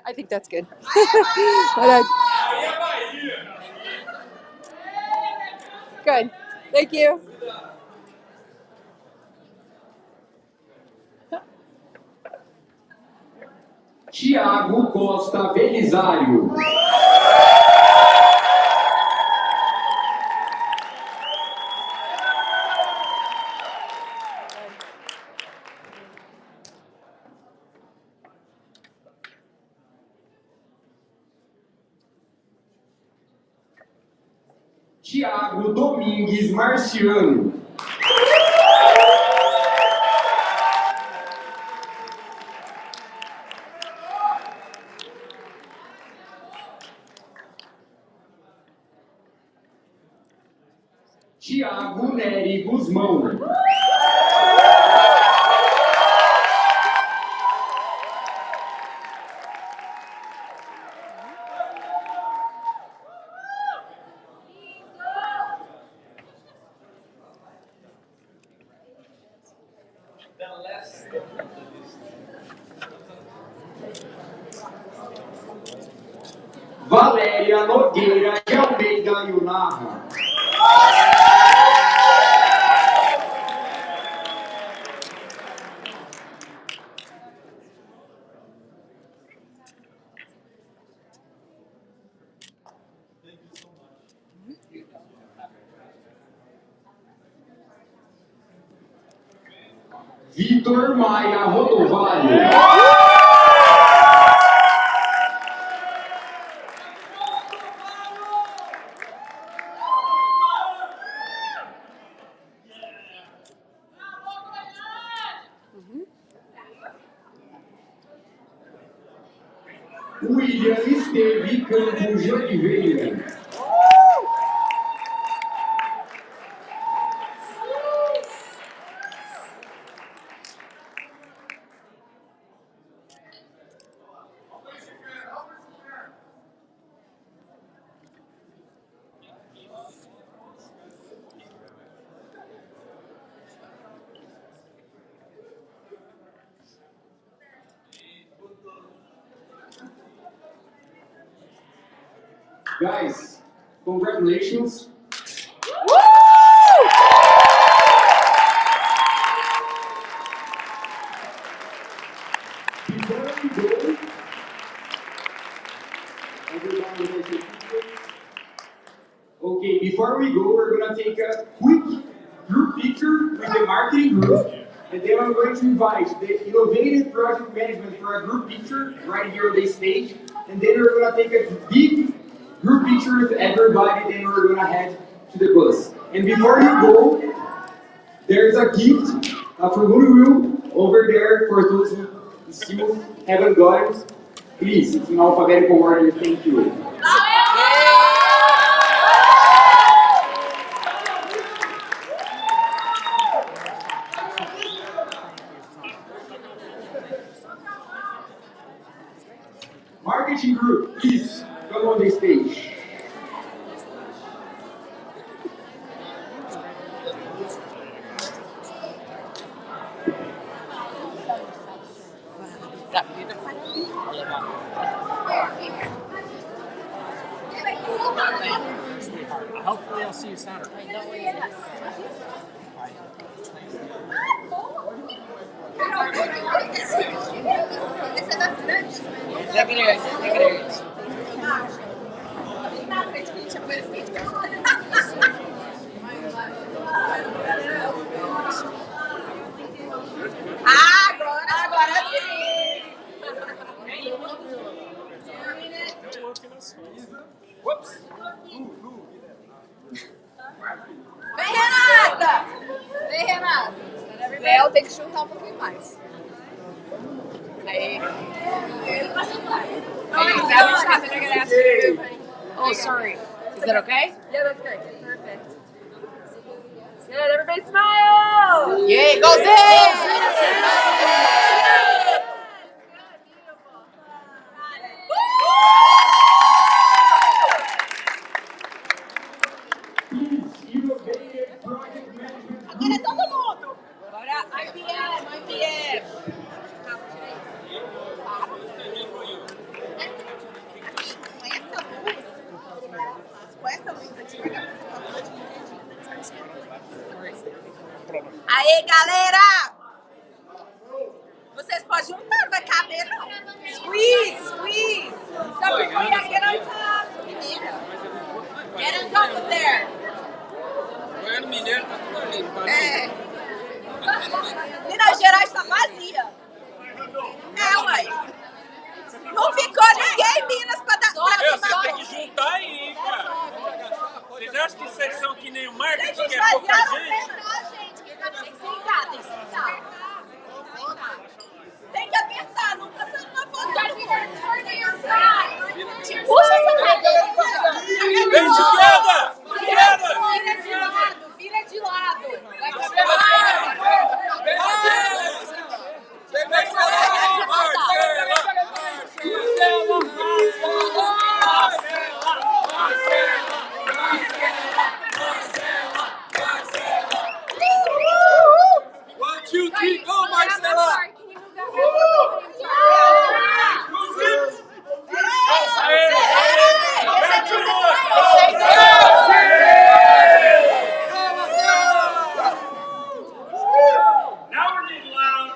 Speaker 18: I think that's good. But, good. Thank you.
Speaker 19: Tiago Costa Belisário. Tiago Domingues Marciano. Tiago Nery Guzmão. Valéria Nogueira de Almeida Yunarra. Vitor Maia Rodovalho. William Esteve Campos de Oliveira. Guys, congratulations. Before we go, okay, before we go, we're gonna take a quick group picture with the marketing group. And then I'm going to invite the innovative project management for a group picture right here on the stage. And then we're going to take a big group picture with everybody, then we're going to head to the bus. And before you go, there's a gift from Goodwill over there for those who still haven't got it. Please, it's in alphabetical order. Thank you. Marketing group, please come on the stage.
Speaker 10: Hopefully I'll see you Saturday.
Speaker 7: Agora sim!
Speaker 5: Whoops!
Speaker 7: Vem, Renata! Vem, Renata! Léo tem que chutar um pouquinho mais. Aí.
Speaker 18: Oh, sorry. Is that okay?
Speaker 7: Yeah, that's great. Perfect. Good, everybody smile!
Speaker 18: Yay, go Zay!
Speaker 7: Agora é todo mundo! Agora IPM! Com essa luz aqui, Aê, galera! Vocês podem juntar, não vai caber não. Squeeze, squeeze. So we gotta get on top. Get on top of there.
Speaker 5: Goiânia Mineiro tá tudo ali, tá?
Speaker 7: É. Minas Gerais tá vazia. É, ué. Não ficou ninguém em Minas pra dar
Speaker 5: Você tem que juntar aí, cara. Vocês acham que vocês são que nem o marketing, que é pouca gente?
Speaker 7: Tem que sentar, tem que sentar. Tem que apertar, não tá sendo uma foto. Puxa essa cadeira.
Speaker 5: Vem de queda!
Speaker 7: Vira de lado, vira de lado. Vai
Speaker 5: One, two, three, go, Marcela! Now we're getting loud.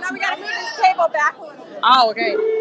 Speaker 7: Now we gotta move this table back a little bit.
Speaker 18: Oh, okay.